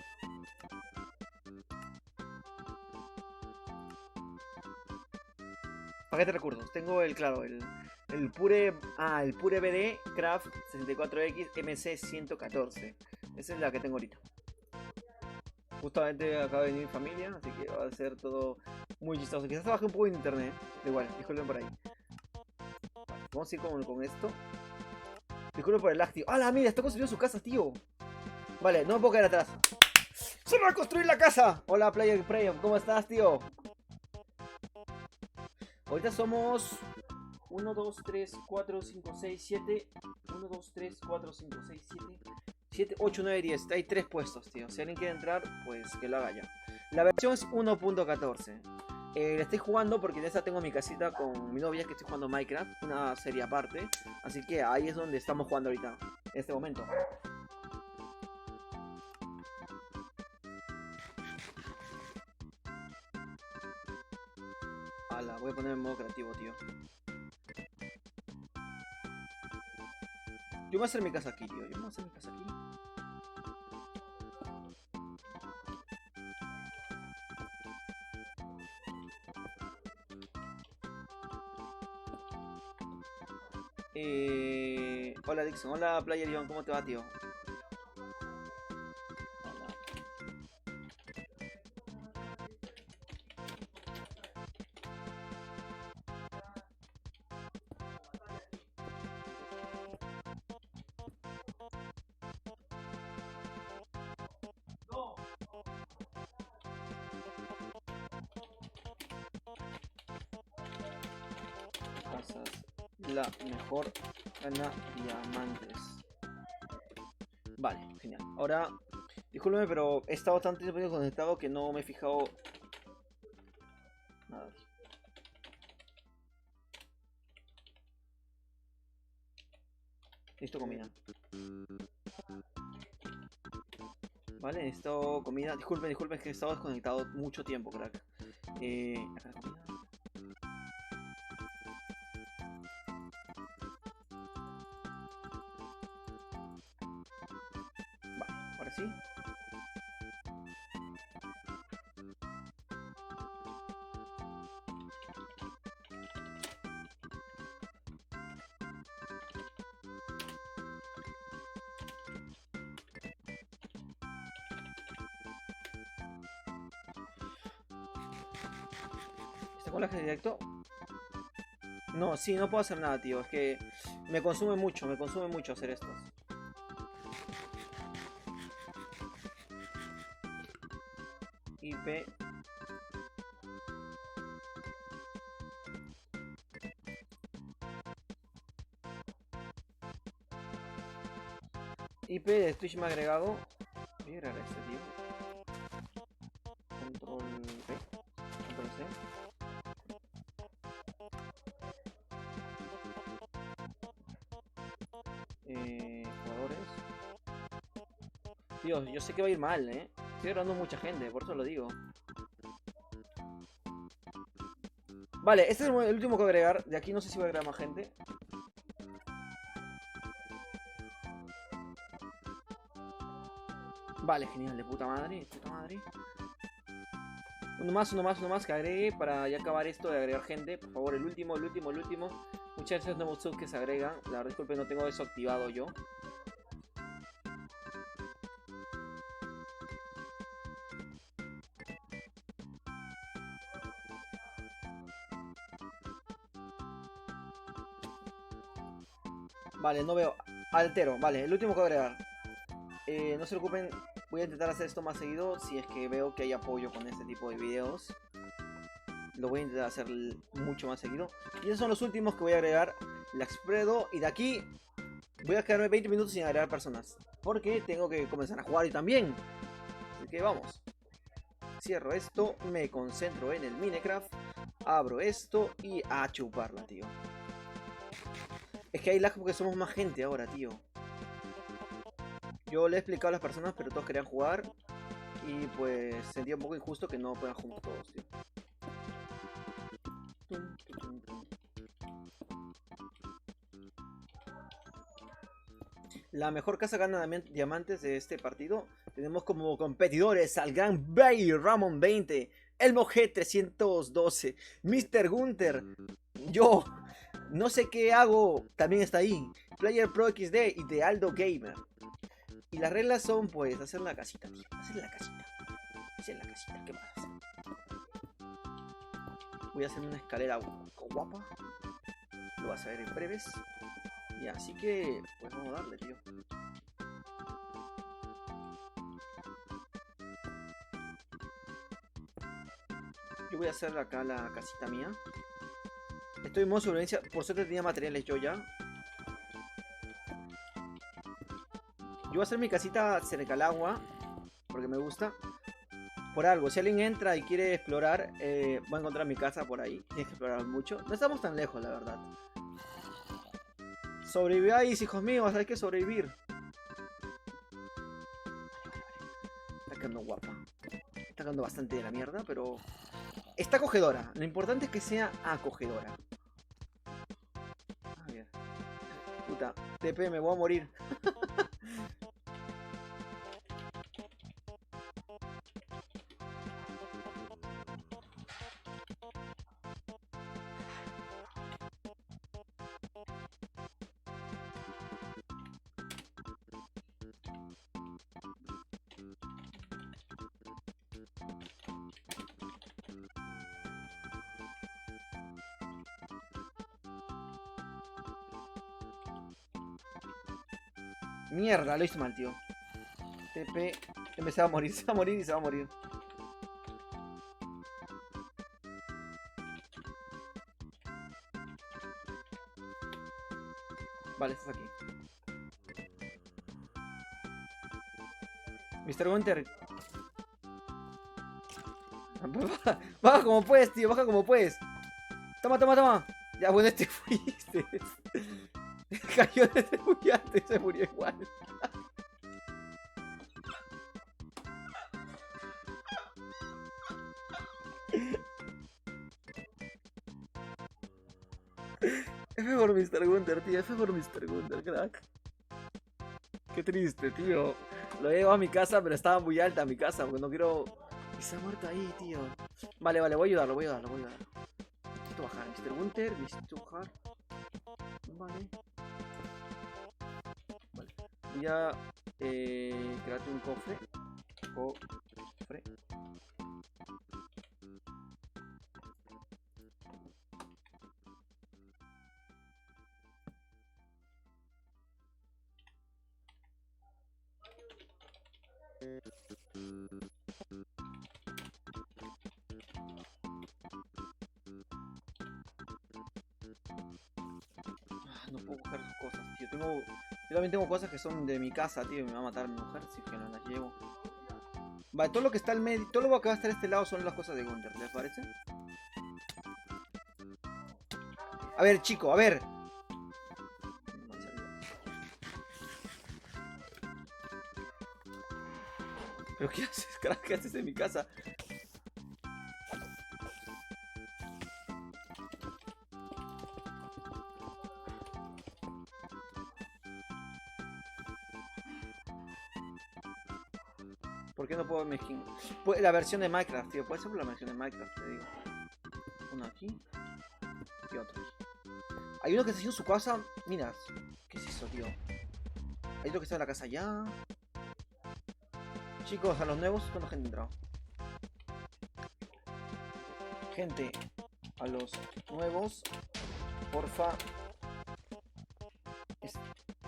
Paquete de recursos. Tengo claro, el Pure. Ah, el Pure BD Craft 64X MC 114. Esa es la que tengo ahorita. Justamente acaba de venir mi familia, así que va a ser todo muy chistoso. Quizás trabaje un poco en internet, igual, disculpen por ahí. Vale, vamos a ir con esto. Disculpen por el lag, tío. ¡Hala, mira! Está construyendo su casa, tío. Vale, no me puedo quedar atrás. ¡Solo a construir la casa! Hola, Player Premium, ¿cómo estás, tío? Ahorita somos 1, 2, 3, 4, 5, 6, 7. 1, 2, 3, 4, 5, 6, 7, 8, 9, 10. Hay 3 puestos, tío. Si alguien quiere entrar, pues que lo haga ya. La versión es 1.14. Le estoy jugando porque en esta tengo mi casita con mi novia que estoy jugando Minecraft, una serie aparte. Así que ahí es donde estamos jugando ahorita, en este momento. Ala, voy a poner en modo creativo, tío. Yo voy a hacer mi casa aquí, tío. Yo voy a hacer mi casa aquí. Hola Dixon, hola Player John, ¿cómo te va, tío? Casas, la mejor gana diamantes. Vale, genial. Ahora, discúlpeme, pero he estado tan tiempo conectado que no me he fijado nada. Listo, comida. Vale, necesito comida. Disculpen, disculpen, es que he estado desconectado mucho tiempo, crack. Acá la comida. Vale, ahora sí. ¿Está con la directo? No, sí, no puedo hacer nada, tío. Es que me consume mucho hacer estos. IP. IP de Twitch me ha agregado. Voy a agregar este, tío. Control V. Control C. Jugadores. Dios, yo sé que va a ir mal, Estoy agregando mucha gente, por eso lo digo. Vale, este es el último que voy a agregar. De aquí no sé si voy a agregar más gente. Vale, genial, de puta madre, de puta madre. Uno más que agregue para ya acabar esto de agregar gente. Por favor, el último, el último, el último. Muchas gracias nuevos subs que se agregan. La verdad, disculpe, no tengo eso activado yo. Vale, no veo. Altero, vale, el último que voy a agregar. No se preocupen, voy a intentar hacer esto más seguido si es que veo que hay apoyo con este tipo de videos. Lo voy a intentar hacer mucho más seguido. Y esos son los últimos que voy a agregar. La Expredo. Y de aquí voy a quedarme 20 minutos sin agregar personas. Porque tengo que comenzar a jugar y también. Así que vamos. Cierro esto, me concentro en el Minecraft. Abro esto y a chuparla, tío. Es que hay lag porque somos más gente ahora, tío. Yo le he explicado a las personas, pero todos querían jugar. Y pues sentía un poco injusto que no puedan jugar todos, tío. La mejor casa gana diamantes de este partido. Tenemos como competidores al Gran Bay Ramon 20, Elmo G 312, Mr. Gunter, yo, no sé qué hago, también está ahí, Player Pro XD y de Aldo Gamer. Y las reglas son pues hacer la casita, tío. Hacer la casita. Hacer la casita, ¿qué más? Voy a hacer una escalera guapa. Lo vas a ver en breves. Y así que, pues vamos a darle, tío. Yo voy a hacer acá la casita mía. Estoy en modo sobrevivencia. Por suerte tenía materiales yo ya. Yo voy a hacer mi casita cerca al agua. Porque me gusta. Por algo, si alguien entra y quiere explorar, va a encontrar mi casa por ahí. Tienes que explorar mucho. No estamos tan lejos, la verdad. Sobreviváis, hijos míos, hay que sobrevivir. Está quedando guapa. Está quedando bastante de la mierda, pero está acogedora. Lo importante es que sea acogedora. A ver. Puta, TP, me voy a morir. Mierda, lo hice mal, tío. TP. Empecé a morir, se va a morir y se va a morir. Vale, estás aquí. Mr. Gunter. Baja como puedes, tío, baja como puedes. Toma, toma, toma. Ya, bueno, te fuiste. Cayó desde muy alto y se murió igual. F por Mr. Gunter, tío. F por Mr. Gunter, crack. Qué triste, tío. Lo he llevado a mi casa, pero estaba muy alta mi casa, porque no quiero... Y se ha muerto ahí, tío. Vale, vale, voy a ayudarlo, voy a ayudarlo, voy a ayudarlo. Necesito bajar, Mr. Gunter, necesito bajar. Vale. Vale. Voy a... crearte un cofre. Cofre. No puedo coger cosas, tío. Yo también tengo cosas que son de mi casa, tío. Y me va a matar mi mujer si es que no las llevo. Vale, todo lo que está al medio, todo lo que va a estar a este lado son las cosas de Gunter, ¿les parece? A ver, chico, a ver. ¿Pero qué haces, carajo? ¿Qué haces en mi casa? ¿Por qué no puedo ver mi skin? Pues la versión de Minecraft, tío. Puede ser por la versión de Minecraft, te digo. Uno aquí y otro aquí. Hay uno que está haciendo su casa. Mira, ¿qué es eso, tío? Hay otro que está en la casa allá. Chicos, a los nuevos, ¿cuánta gente ha entrado? Gente, a los nuevos, porfa.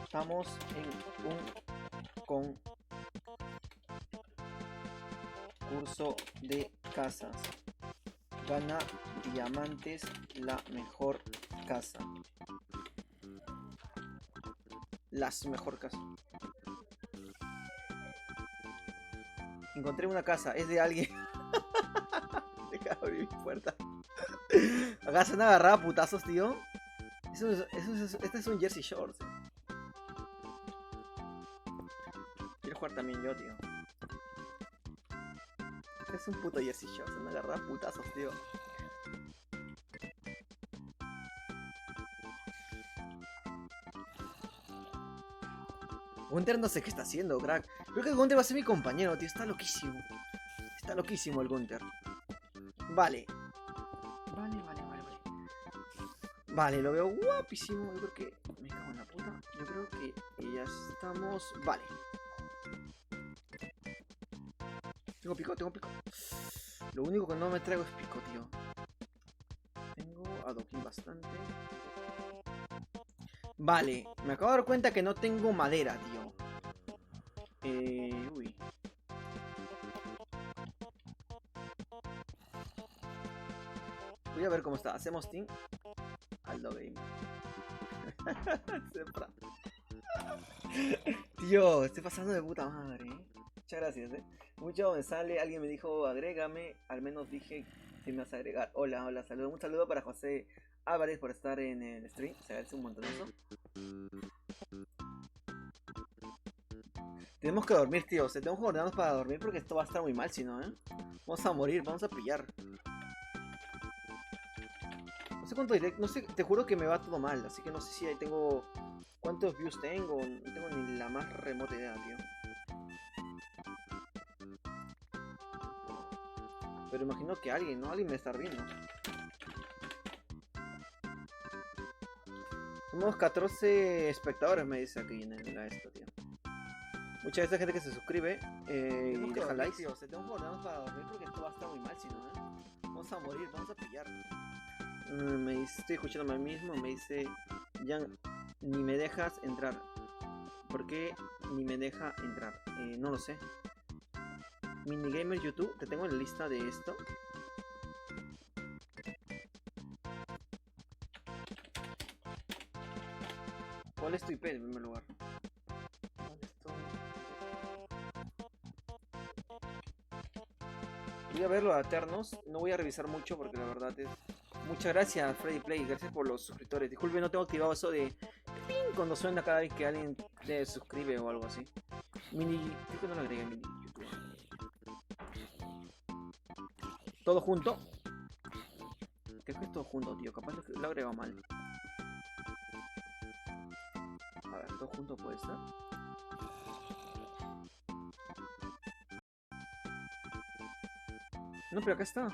Estamos en un concurso de casas. Gana diamantes la mejor casa. Las mejor casa. Encontré una casa, es de alguien. Deja de abrir mi puerta. Acá se han agarrado a putazos, tío. Este es un Jersey Shorts. Quiero jugar también yo, tío. Este es un puto Jersey Shorts. Se han agarrado a putazos, tío. Gunter no sé qué está haciendo, crack. Creo que Gunter va a ser mi compañero, tío. Está loquísimo. Está loquísimo el Gunter. Vale. Vale, lo veo guapísimo. Yo creo que... Me cago en la puta. Yo creo que ya estamos... Vale. Tengo pico. Lo único que no me traigo es pico, tío. Tengo adoquín bastante. Vale, me acabo de dar cuenta que no tengo madera, tío. Uy. Voy a ver cómo está. Hacemos team. Aldo Game. Tío, estoy pasando de puta madre, Muchas gracias, Mucho me sale. Alguien me dijo, agrégame. Al menos dije que me vas a agregar. Hola, hola, saludo. Un saludo para José Álvarez por estar en el stream. Se agradece un montón eso. Tenemos que dormir, tío. Tenemos que ordenarnos para dormir porque esto va a estar muy mal si no, Vamos a morir, vamos a pillar. No sé cuánto direct, no sé, te juro que me va todo mal, así que no sé si ahí tengo... ¿Cuántos views tengo? No tengo ni la más remota idea, tío. Pero imagino que alguien, ¿no? Alguien me está viendo. Somos 14 espectadores, me dice aquí en esto, tío. Mucha de esta gente que se suscribe y deja likes. Tío, se tengo que ordenarnos para dormir porque esto va a estar muy mal si no, Vamos a morir, vamos a pillar. Me dice, estoy escuchando a mí mismo, me dice, Jan, ni me dejas entrar. ¿Por qué ni me deja entrar? No lo sé. Minigamer YouTube, te tengo en la lista de esto. ¿Cuál es tu IP en primer lugar? Voy a verlo a Eternos. No voy a revisar mucho porque la verdad es... Muchas gracias Freddy Play, gracias por los suscriptores. Disculpe, no tengo activado eso de ¡ping! Cuando suena cada vez que alguien se suscribe o algo así. Creo que no lo agregué en mini YouTube. ¿Todo junto? Creo que es todo junto, tío. Capaz lo agrego mal. A ver, todo junto puede estar. No, pero acá está.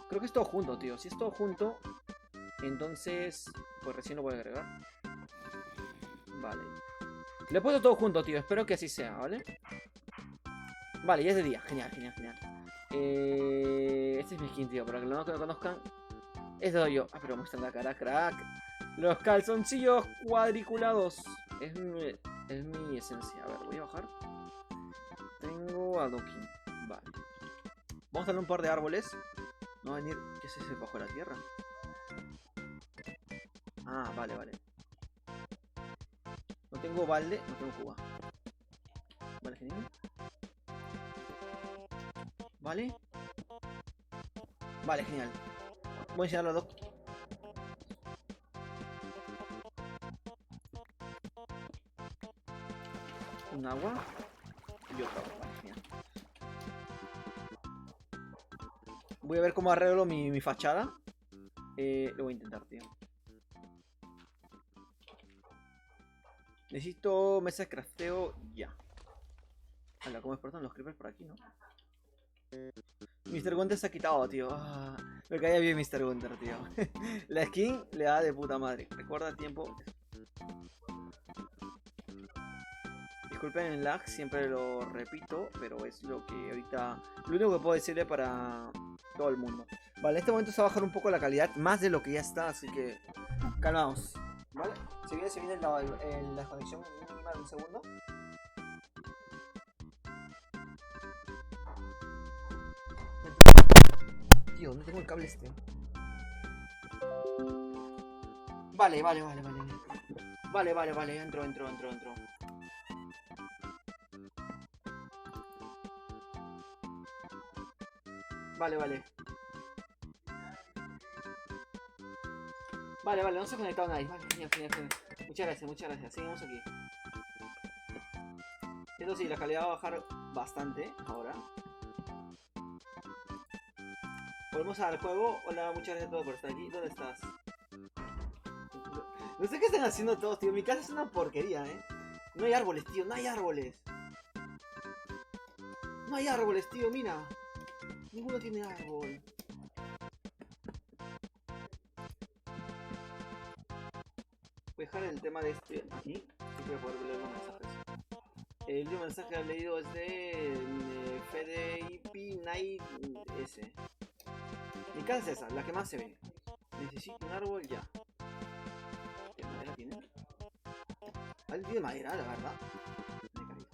Creo que es todo junto, tío. Si es todo junto, entonces pues recién lo voy a agregar. Vale. Le he puesto todo junto, tío. Espero que así sea, ¿vale? Vale, ya es de día. Genial, genial, genial. Este es mi skin, tío. Para que no lo conozcan. Es de yo. Ah, pero muestran la cara, crack. Los calzoncillos cuadriculados. Es mi esencia. A ver, voy a bajar. Tengo a Doki. Vale. Vamos a darle un par de árboles. No va a venir. ¿Qué es ese bajo la tierra? Ah, vale, vale. No tengo balde, no tengo cuba. Vale, genial. Vale. Vale, genial. Voy a enseñarlo a Doc. Un agua. Y otra agua. Vale, genial. Voy a ver cómo arreglo mi fachada. Lo voy a intentar, tío. Necesito mesa de crafteo ya. Hola, ¿cómo explotan los creepers por aquí, no? Mr. Gunter se ha quitado, tío. Ah, me caía bien Mr. Gunter, tío. La skin le da de puta madre. Recuerda el tiempo. Disculpen el lag, siempre lo repito, pero es lo que ahorita... Lo único que puedo decirle para todo el mundo. Vale, en este momento se va a bajar un poco la calidad, más de lo que ya está, así que... Calmaos. ¿Vale? Se viene la conexión mínima de un segundo. Tío, ¿dónde tengo el cable este? Vale. Vale, entro. Vale. Vale, no se ha conectado nadie. Vale, genial. Muchas gracias. Seguimos aquí. Eso sí, la calidad va a bajar bastante ahora. Volvemos al juego. Hola, muchas gracias a todos por estar aquí. ¿Dónde estás? No sé qué están haciendo todos, tío. Mi casa es una porquería, No hay árboles, tío. No hay árboles, tío. Mira. Ninguno tiene árbol. Voy a dejar el tema de este aquí. Así que voy a poder leer los mensajes. El último mensaje que he leído es de FDIP Night S. Mi casa es esa, la que más se ve. Necesito un árbol ya. ¿Qué madera tiene? ¿Alguien tiene madera, la verdad? Me he caído.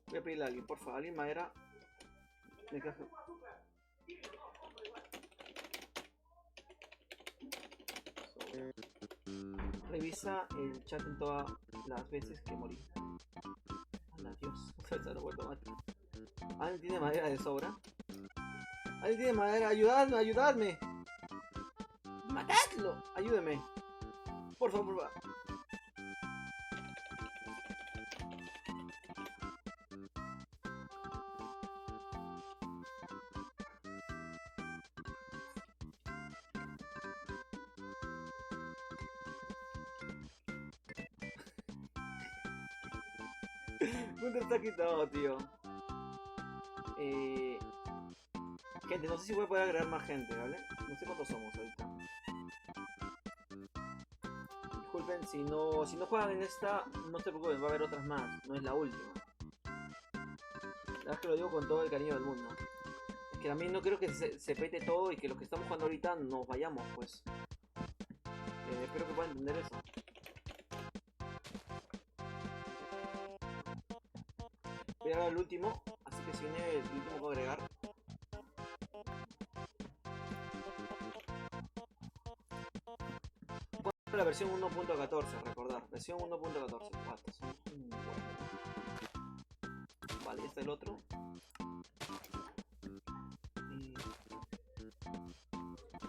Voy a pedirle a alguien, por favor, alguien madera. Me cago. Revisa el chat en todas las veces que morí. Hola, Dios. Se lo he vuelto a matar. ¿Alguien tiene madera de sobra? ¿Alguien tiene madera? ¡Ayudadme! ¡Matadlo! ¡Ayúdeme! Por favor. ¿Dónde está quitado, tío? Gente, no sé si voy a poder agregar más gente, ¿vale? No sé cuántos somos ahorita. Disculpen, si no juegan en esta, no se preocupen, va a haber otras más, no es la última. La verdad es que lo digo con todo el cariño del mundo. Es que también no creo que se pete todo y que los que estamos jugando ahorita nos vayamos, pues. Espero que puedan entender eso. Voy a agregar el último, así que si viene el último que agregar. La versión 1.14, recordar. Versión 1.14. Vale, este es el otro.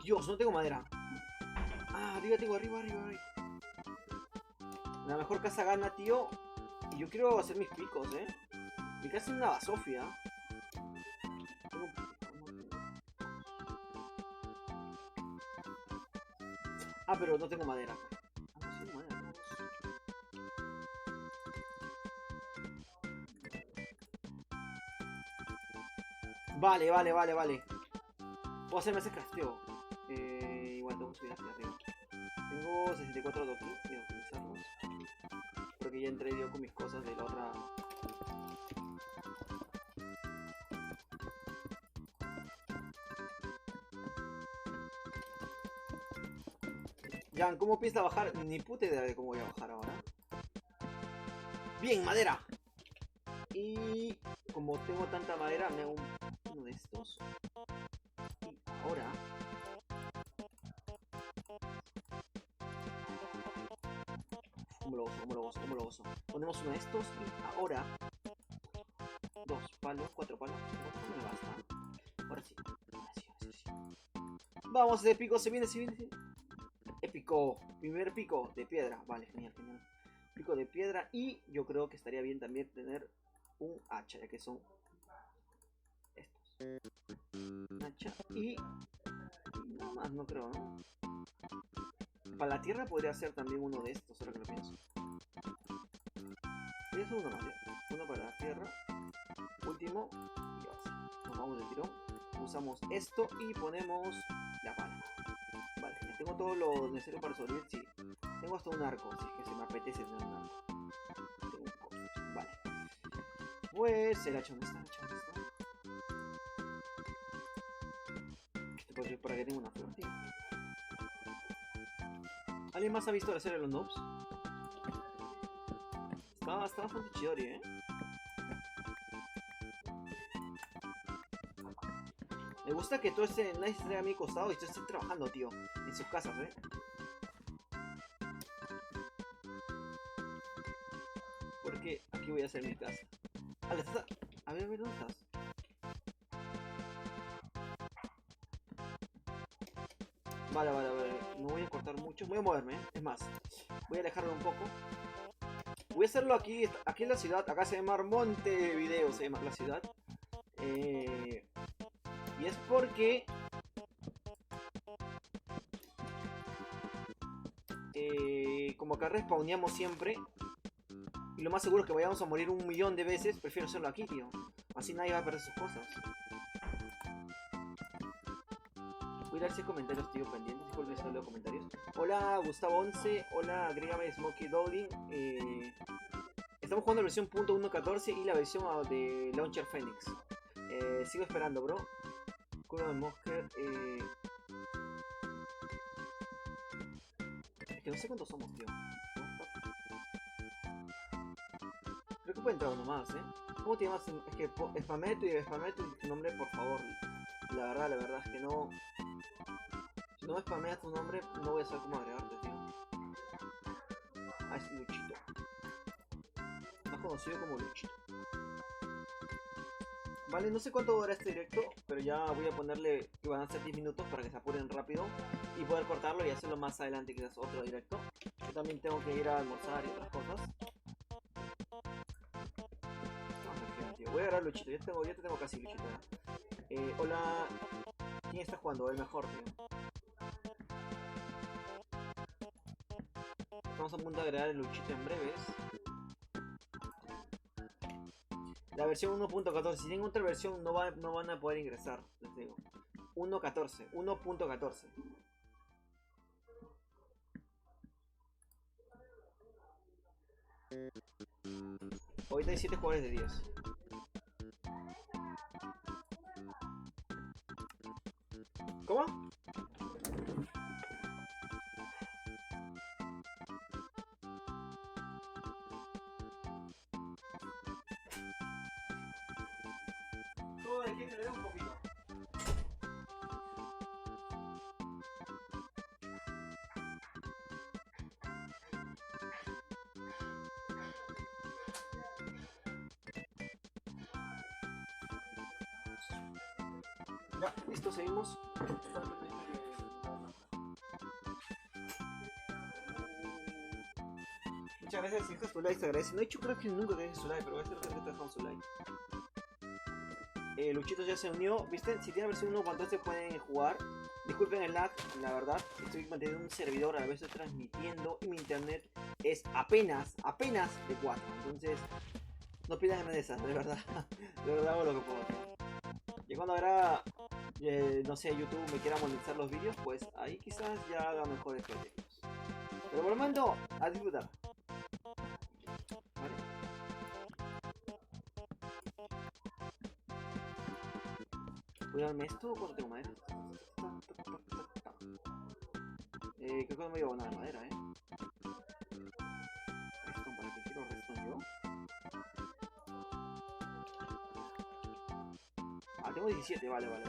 Dios, no tengo madera. Ah, arriba tengo, arriba. La mejor casa gana, tío. Y yo quiero hacer mis picos, Mi casa es una basofia. Ah, pero no tengo madera. Vale. Puedo hacerme ese crafteo. Igual tengo que subir hacia arriba. Tengo 64 de aquí. Voy a utilizarlos. Porque ya entré yo con mis cosas de la otra. Jan, ¿cómo piensa bajar? Ni puta idea de cómo voy a bajar ahora. Bien, madera. Y como tengo tanta madera, me hago uno de estos. Y ahora... ¿Cómo lo uso? Ponemos uno de estos y ahora... 2 palos, 4 palos. No me basta. Ahora sí. Vamos, de pico, se viene. Épico. Primer pico de piedra. Vale, genial. Pico de piedra. Y yo creo que estaría bien también tener un hacha, ya que son estos. Un hacha y nada más, no creo, ¿no? Para la tierra podría ser también uno de estos, ahora que lo pienso. Voy a hacer uno más, uno para la tierra. Último. Y nos vamos de tirón. Usamos esto y ponemos la pala. Vale, ya tengo todo lo necesario para sobrevivir. Sí, tengo hasta un arco, si es que se me apetece tener un arco. Tengo un poco. Vale. Pues el hacha, ¿dónde está? Este puede ser para que tenga una flor, tío. ¿Alguien más ha visto la serie de los noobs? Está bastante chidori, Me gusta que todo nadie esté a mi costado y todos estén trabajando, tío. En sus casas, Porque aquí voy a hacer mi casa. A ver, ¿dónde estás? Vale. No voy a cortar mucho. Voy a moverme, Es más, voy a alejarlo un poco. Voy a hacerlo aquí en la ciudad. Acá se llama Montevideo, se llama la ciudad. Y es porque... como acá respawneamos siempre. Y lo más seguro es que vayamos a morir 1.000.000 de veces. Prefiero hacerlo aquí, tío. Así nadie va a perder sus cosas. Voy a dar 6 comentarios, tío, pendientes. Disculpe si no leo comentarios. Hola, Gustavo11. Hola, agrégame Smokey Dowling. Estamos jugando la versión .1.14 y la versión de Launcher Phoenix. Sigo esperando, bro. Culo de Mosker. Es que no sé cuántos somos, tío. Creo que puede entrar uno más, ¿Cómo te llamas? Es que spamé tu nombre, por favor. La verdad es que no... Si no me spameas tu nombre, no voy a saber cómo agregarte, tío. Ah, es Luchito. Más conocido como Luchito. Vale, no sé cuánto dura este directo, pero ya voy a ponerle que van a ser 10 minutos para que se apuren rápido y poder cortarlo y hacerlo más adelante, quizás otro directo. Yo también tengo que ir a almorzar y otras cosas. Voy a agarrar Luchito, ya te tengo casi Luchito. Hola, ¿quién está jugando? El mejor, tío. Estamos a punto de agregar el Luchito en breves. La versión 1.14, si tienen otra versión no van a poder ingresar, les digo. 1.14. Ahorita hay 7 jugadores de 10. ¿Cómo? Todo de aquí se le da un poquito. Ya, listo, seguimos. Muchas gracias, si dejas tu like, te agradece. No he hecho creo que nunca que dejes su like, pero voy a hacer que te dejan su like. Luchito ya se unió, ¿viste? Si tiene versión 1.2 se pueden jugar. Disculpen el lag, la verdad, estoy manteniendo un servidor, a la vez estoy transmitiendo y mi internet es apenas de 4. Entonces, no pidan grandezas, de verdad. De verdad hago lo que puedo hacer. Y cuando ahora, no sé, YouTube me quiera monetizar los vídeos, pues ahí quizás ya haga mejores proyectos. Pero por el momento, a disfrutar. ¿Vale? Voy a darme esto, ¿cuánto tengo madera? Creo que no me llevo nada de madera, Redstone, ¿para qué quiero redstone yo? Ah, tengo 17, vale. Vale.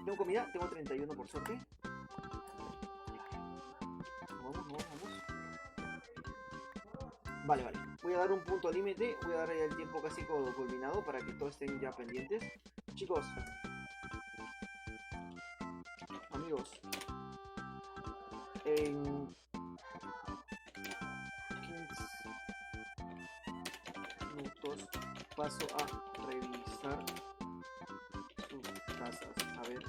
¿Tengo comida? Tengo 31 por suerte. Vamos. Vale. Voy a dar un punto límite. Voy a dar ya el tiempo casi culminado para que todos estén ya pendientes. Chicos. Amigos. En 15 minutos paso a revisar sus casas. A ver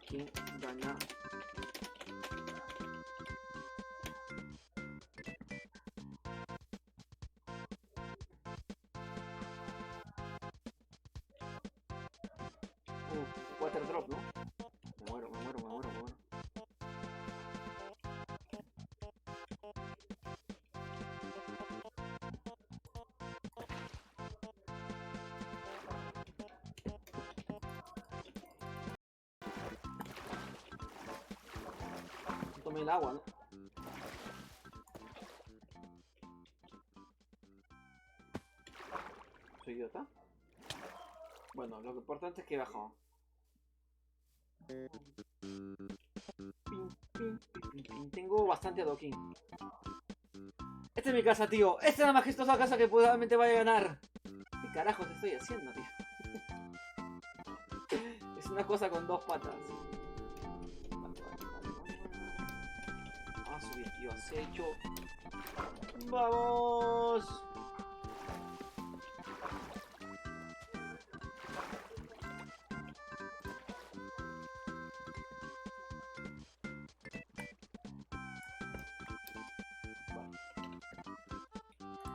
quién gana. Water drop, ¿no? Me muero. Tomé el agua, ¿no? ¿Soy idiota? Bueno, lo importante es que bajó. Tengo bastante adoquín. Esta es mi casa, tío. Esta es la majestuosa casa que probablemente vaya a ganar. ¿Qué carajos estoy haciendo, tío? Es una cosa con dos patas. Vale. Ah, subir, tío. Acecho. ¡Vamos!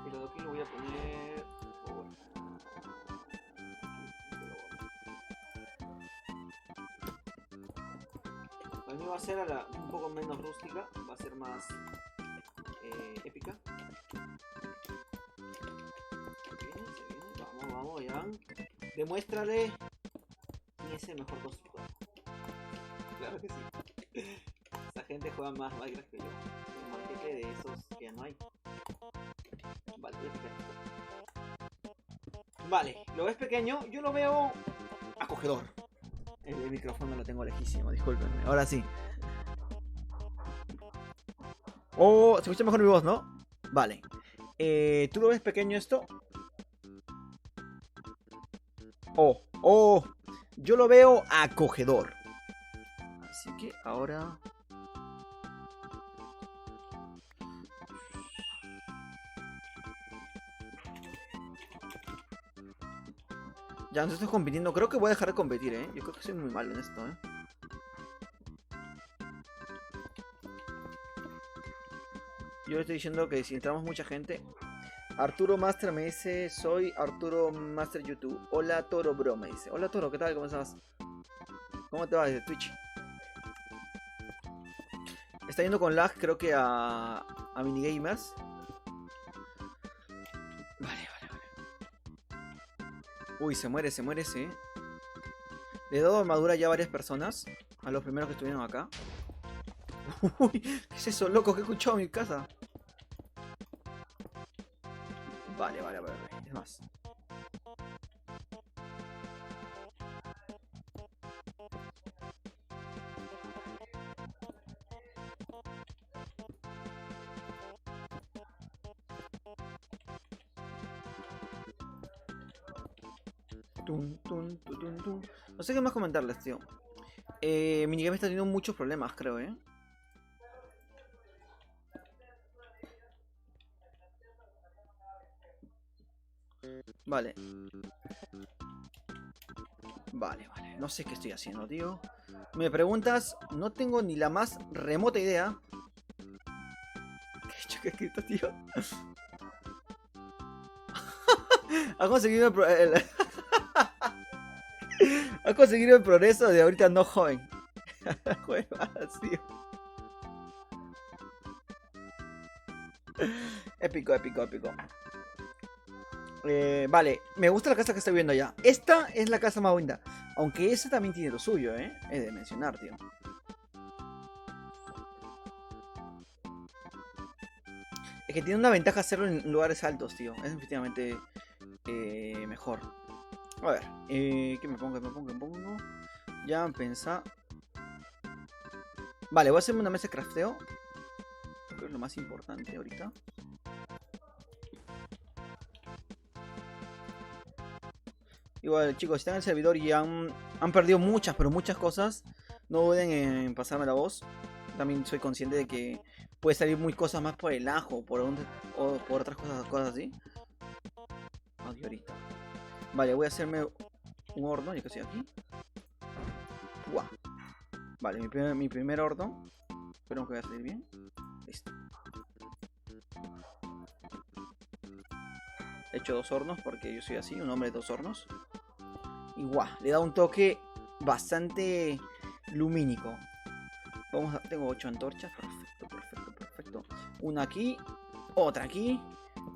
El adoquín lo voy a poner... La mía va a ser un poco menos rústica, va a ser más épica. Se viene. Vamos, Jan. Demuéstrale quién es el mejor constructor. Claro que sí. Esa gente juega más Minecraft que yo. Un marquete de esos que ya no hay. Vale, voy a picar esto. Vale, lo ves pequeño, yo lo veo acogedor. El micrófono lo tengo lejísimo, discúlpenme. Ahora sí. Oh, se escucha mejor mi voz, ¿no? Vale. ¿Tú lo ves pequeño esto? Oh. Yo lo veo acogedor. Así que ahora... Ya no estoy compitiendo. Creo que voy a dejar de competir, Yo creo que soy muy malo en esto, Yo estoy diciendo que si entramos mucha gente... Arturo Master me dice, soy Arturo Master YouTube. Hola Toro Bro, me dice. Hola Toro, ¿qué tal? ¿Cómo estás? ¿Cómo te va desde Twitch? Está yendo con lag, creo que a Minigamers. Vale. Uy, se muere ese. Le he dado armadura ya a varias personas. A los primeros que estuvieron acá. Uy, ¿qué es eso, loco? ¿Qué he escuchado en mi casa? Vale, vale, vale. Es más. Tun, tun, tun, tun, tun. No sé qué más comentarles, tío. Minigame está teniendo muchos problemas, creo, ¿eh? Vale. Vale, vale. No sé qué estoy haciendo, tío. Me preguntas, no tengo ni la más remota idea. ¿Qué he hecho? ¿Qué he escrito, tío? Ha conseguido ha conseguido el progreso de ahorita no joven. Huevadas, tío. Épico, épico, épico. Vale, me gusta la casa que estoy viendo ya. Esta es la casa más bonita. Aunque esa también tiene lo suyo, ¿eh? He de mencionar, tío. Es que tiene una ventaja hacerlo en lugares altos, tío. Es definitivamente mejor. A ver, ¿qué me pongo? ¿Qué me pongo? ¿Qué me pongo? Ya pensá. Vale, voy a hacerme una mesa de crafteo. Creo que es lo más importante ahorita. Igual, chicos, si están en el servidor y han perdido muchas, pero muchas cosas, no duden en pasarme la voz. También soy consciente de que puede salir muy cosas más por el ajo o por otras cosas así. Aquí ahorita. Vale, voy a hacerme un horno, ya que estoy aquí. Buah. Vale, mi primer horno. Espero que vaya a salir bien. Listo. He hecho 2 hornos porque yo soy así, un hombre de 2 hornos. Y guau, le da un toque bastante lumínico. Tengo 8 antorchas. Perfecto, perfecto, perfecto. Una aquí, otra aquí,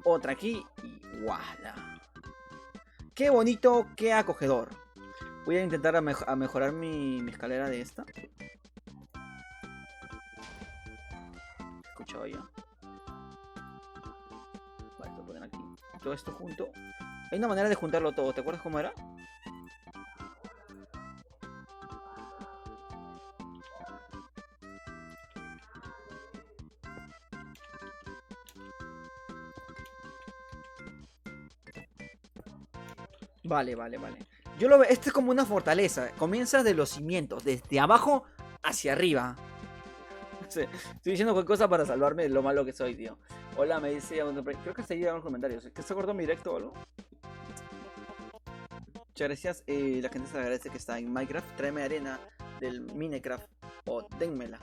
otra aquí y guala. Qué bonito, qué acogedor. Voy a intentar a mejorar mi escalera de esta. Escuchado ya. Vale, lo poner aquí. Todo esto junto. Hay una manera de juntarlo todo. ¿Te acuerdas cómo era? Vale, vale, vale. Yo lo veo, esto es como una fortaleza. Comienza de los cimientos, desde abajo hacia arriba. Sí, estoy diciendo cualquier cosa para salvarme de lo malo que soy, tío. Hola, me dice. Creo que seguí en los comentarios. ¿Que se cortó mi directo o algo? Muchas gracias. La gente se agradece que está en Minecraft. Tráeme arena del Minecraft. O denmela.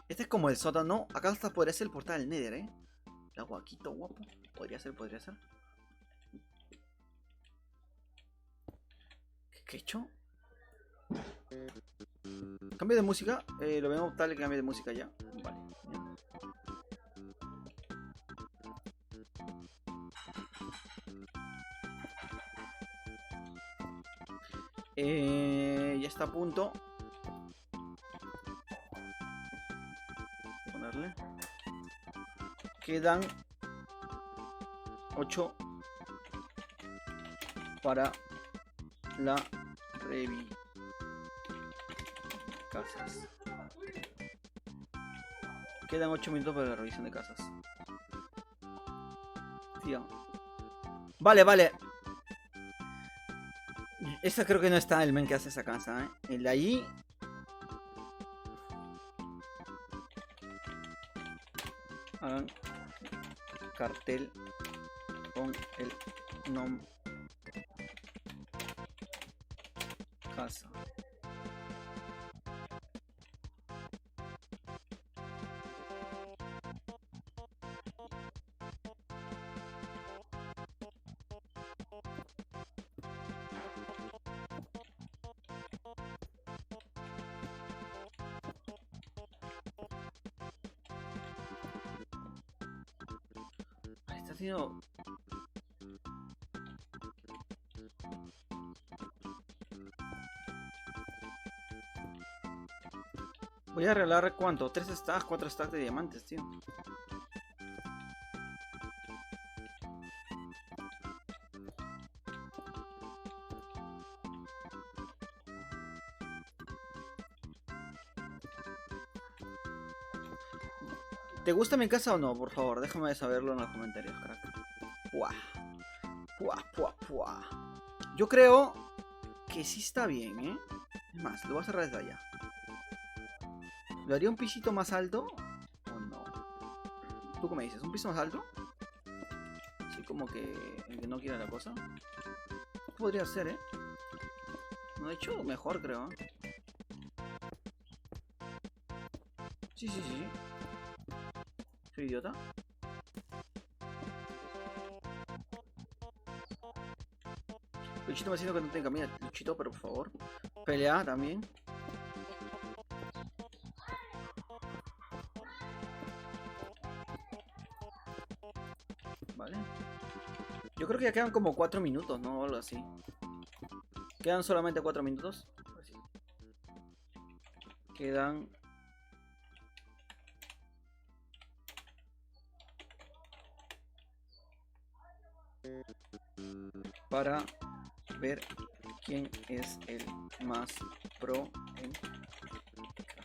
Este es como el sótano. Acá hasta podría ser el portal del Nether, ¿eh? El aguaquito guapo. Podría ser, podría ser. ¿Qué he hecho? Cambio de música. Lo vemos tal que cambie de música ya. Vale. Ya está a punto. Ponerle. Quedan 8 para la revi casas. Quedan 8 minutos para la revisión de casas. Tío. Vale, vale. Esta creo que no está el men que hace esa casa, ¿eh? El de allí. Hagan cartel con el nombre. Casa. Está haciendo. Voy a regalar ¿cuánto? 3 stacks, 4 stacks de diamantes, tío. ¿Te gusta mi casa o no? Por favor, déjame saberlo en los comentarios, crack. Puah. Puah, puah, puah. Yo creo que sí está bien, ¿eh? Es más, lo voy a cerrar desde allá. ¿Lo haría un pisito más alto o no? ¿Tú qué me dices? ¿Un piso más alto? Así como que el que no quiera la cosa. Podría ser, ¿eh? No, de hecho, mejor creo. Sí, sí, sí. ¿Soy idiota? Luchito me haciendo que no tenga mira, Luchito, pero por favor. Pelea también. Vale. Yo creo que ya quedan como 4 minutos, ¿no? O algo así. Quedan solamente 4 minutos. Quedan... para ver quién es el más pro en Minecraft.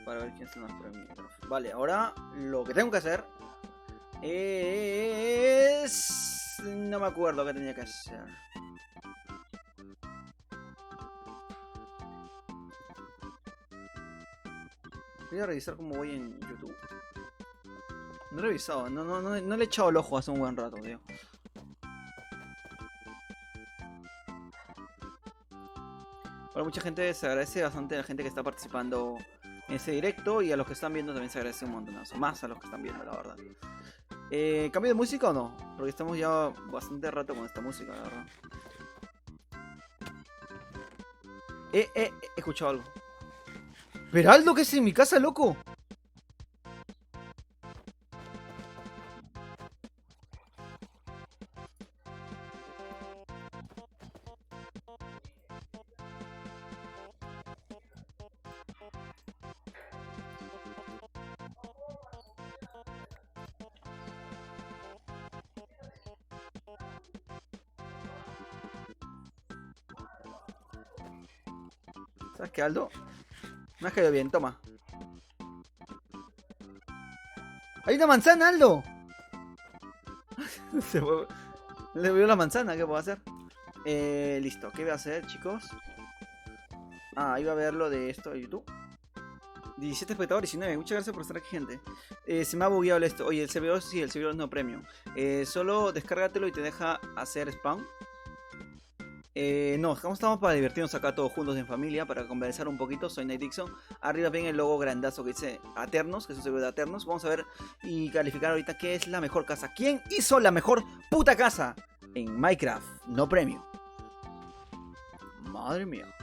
Para ver quién es el más pro en Minecraft. Vale, ahora lo que tengo que hacer es... no me acuerdo qué tenía que hacer. Voy a revisar cómo voy en YouTube. No he revisado, no le he echado el ojo hace un buen rato, tío. Bueno, mucha gente, se agradece bastante a la gente que está participando en ese directo y a los que están viendo también se agradece un montonazo. Más a los que están viendo, la verdad. ¿Cambio de música o no? Porque estamos ya bastante rato con esta música, la verdad. He escuchado algo. ¿Beraldo que es en mi casa, loco? ¿Sabes qué, Aldo? Me has caído bien, toma. ¡Hay una manzana, Aldo! Le veo la manzana, ¿qué puedo hacer? Listo, ¿qué voy a hacer, chicos? Ah, iba a ver lo de esto de YouTube. 17 espectadores, 19. Muchas gracias por estar aquí, gente. Se me ha bugueado esto. Oye, el servidor sí, el servidor no premium. Solo descárgatelo y te deja hacer spam. No, estamos para divertirnos acá todos juntos en familia, para conversar un poquito. Soy Night Dixon. Arriba ven el logo grandazo que dice Aternos, que es un servidor de Aternos. Vamos a ver y calificar ahorita qué es la mejor casa. ¿Quién hizo la mejor puta casa en Minecraft? No premium. Madre mía.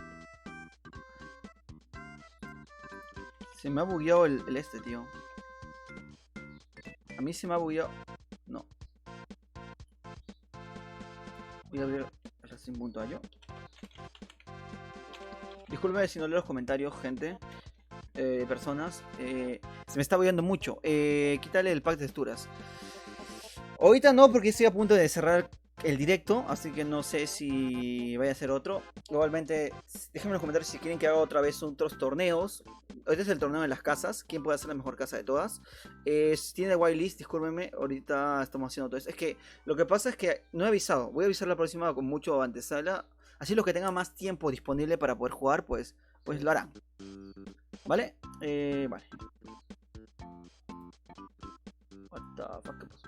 Se me ha bugueado el este, tío. A mí se me ha bugueado. No. Voy a abrir el Racing.io. Disculpe si no leo los comentarios, gente. Personas. Se me está bugueando mucho. Quítale el pack de texturas. Ahorita no, porque estoy a punto de cerrar el directo, así que no sé si vaya a hacer otro. Igualmente, déjenme en los comentarios si quieren que haga otra vez otros torneos. Ahorita es el torneo de las casas. ¿Quién puede hacer la mejor casa de todas? Si tiene whitelist, discúlpenme. Ahorita estamos haciendo todo eso. Es que lo que pasa es que no he avisado. Voy a avisar la próxima con mucho antesala. Así los que tengan más tiempo disponible para poder jugar, pues lo harán. ¿Vale? Vale. What the fuck, ¿qué pasó?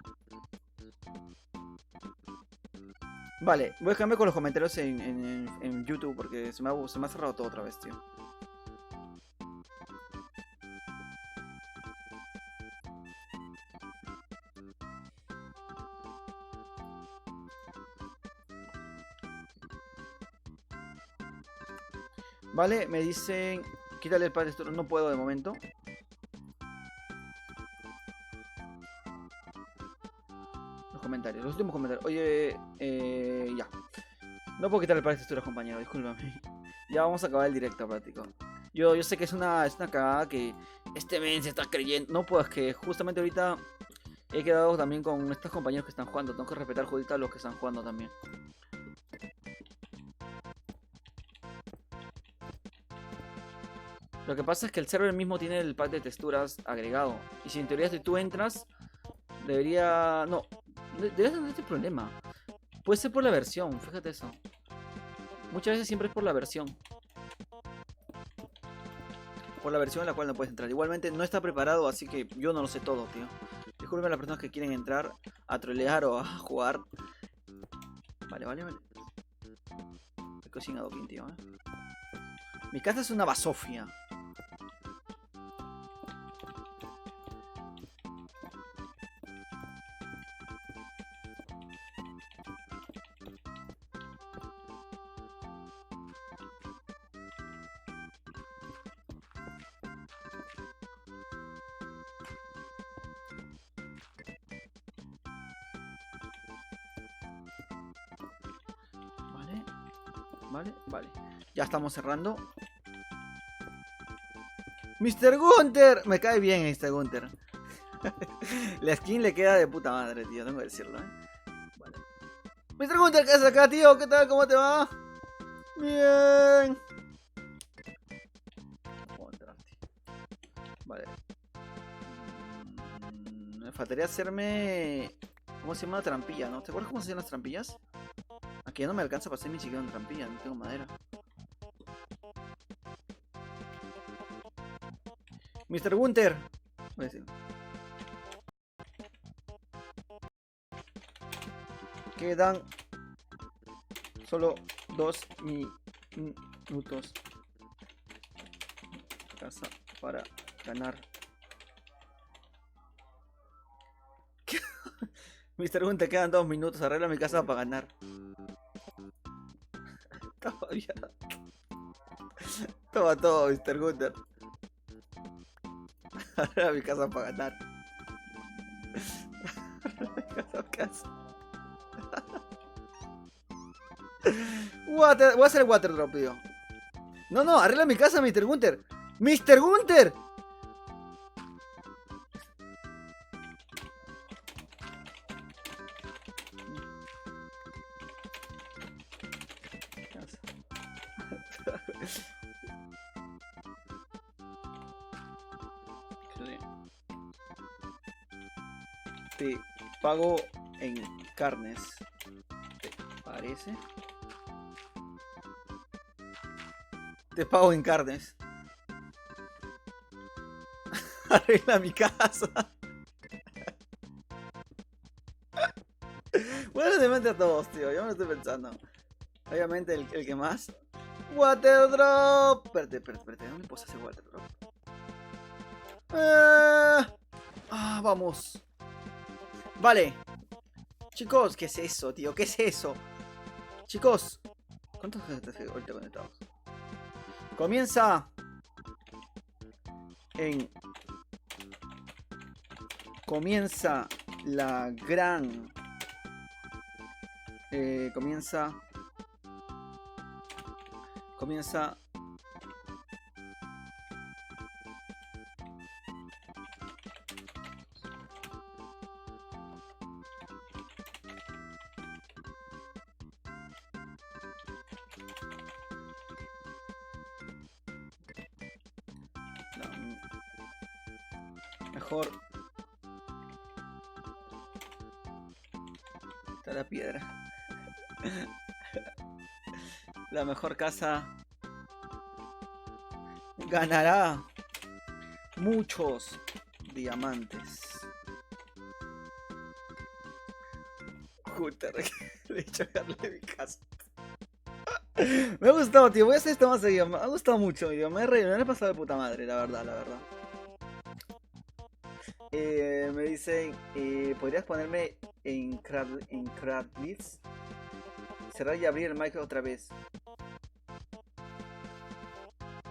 Vale, voy a cambiar con los comentarios en YouTube porque se me ha cerrado todo otra vez, tío. Vale, me dicen... Quítale el padre, no puedo de momento. Los comentarios. Los últimos comentarios. Oye, ya. No puedo quitar el par de texturas, compañero, discúlpame. Ya vamos a acabar el directo práctico. Yo sé que es una cagada que este men se está creyendo. No, pues que justamente ahorita he quedado también con estos compañeros que están jugando. Tengo que respetar justo a los que están jugando también. Lo que pasa es que el server mismo tiene el pack de texturas agregado. Y si en teoría si tú entras, debería... No, debería tener este problema. Puede ser por la versión, fíjate eso. Muchas veces siempre es por la versión. Por la versión en la cual no puedes entrar. Igualmente no está preparado, así que yo no lo sé todo, tío. Disculpen a las personas que quieren entrar a trolear o a jugar. Vale. He cocinado bien, tío, Mi casa es una basofia. Vale. Ya estamos cerrando. ¡Mr. Gunter! Me cae bien Mr. Gunter. La skin le queda de puta madre, tío. Tengo que decirlo, Vale. Mr. Gunter, ¿qué haces acá, tío? ¿Qué tal? ¿Cómo te va? Bien. Vale. Me faltaría hacerme... ¿Cómo se llama una trampilla, no? ¿Te acuerdas cómo se hacían las trampillas? Aquí ya no me alcanza para hacer ni siquiera una trampilla, no tengo madera. Mr. Gunter. Voy a decir. Quedan solo 2 minutos. Casa para ganar. Mr. Gunter, quedan 2 minutos. Arregla mi casa para ganar. Toma todo, Mr. Gunter. Arregla mi casa para ganar. Voy a hacer el water drop, tío. No, arregla mi casa, Mr. Gunter. ¡Mr. Gunter! Te pago en carnes. ¿Te parece? Te pago en carnes. Arregla mi casa. Bueno, se mete a todos, tío. Yo me lo estoy pensando. Obviamente el que más. Water drop. Espérate. ¿Dónde puedo hacer water drop? Vamos. Vale. Chicos, ¿qué es eso, tío? ¿Qué es eso? Chicos. ¿Cuántos están ahorita conectados? Comienza Comienza la gran... Comienza mejor. Está la piedra. La mejor casa ganará muchos diamantes. Joder, le he dicho darle mi casa. Me ha gustado, tío. Voy a hacer esto más seguido. Me ha gustado mucho, tío. Me he pasado de puta madre, la verdad. Me dicen, ¿podrías ponerme en Crablitz? Cerrar y abrir el mic otra vez.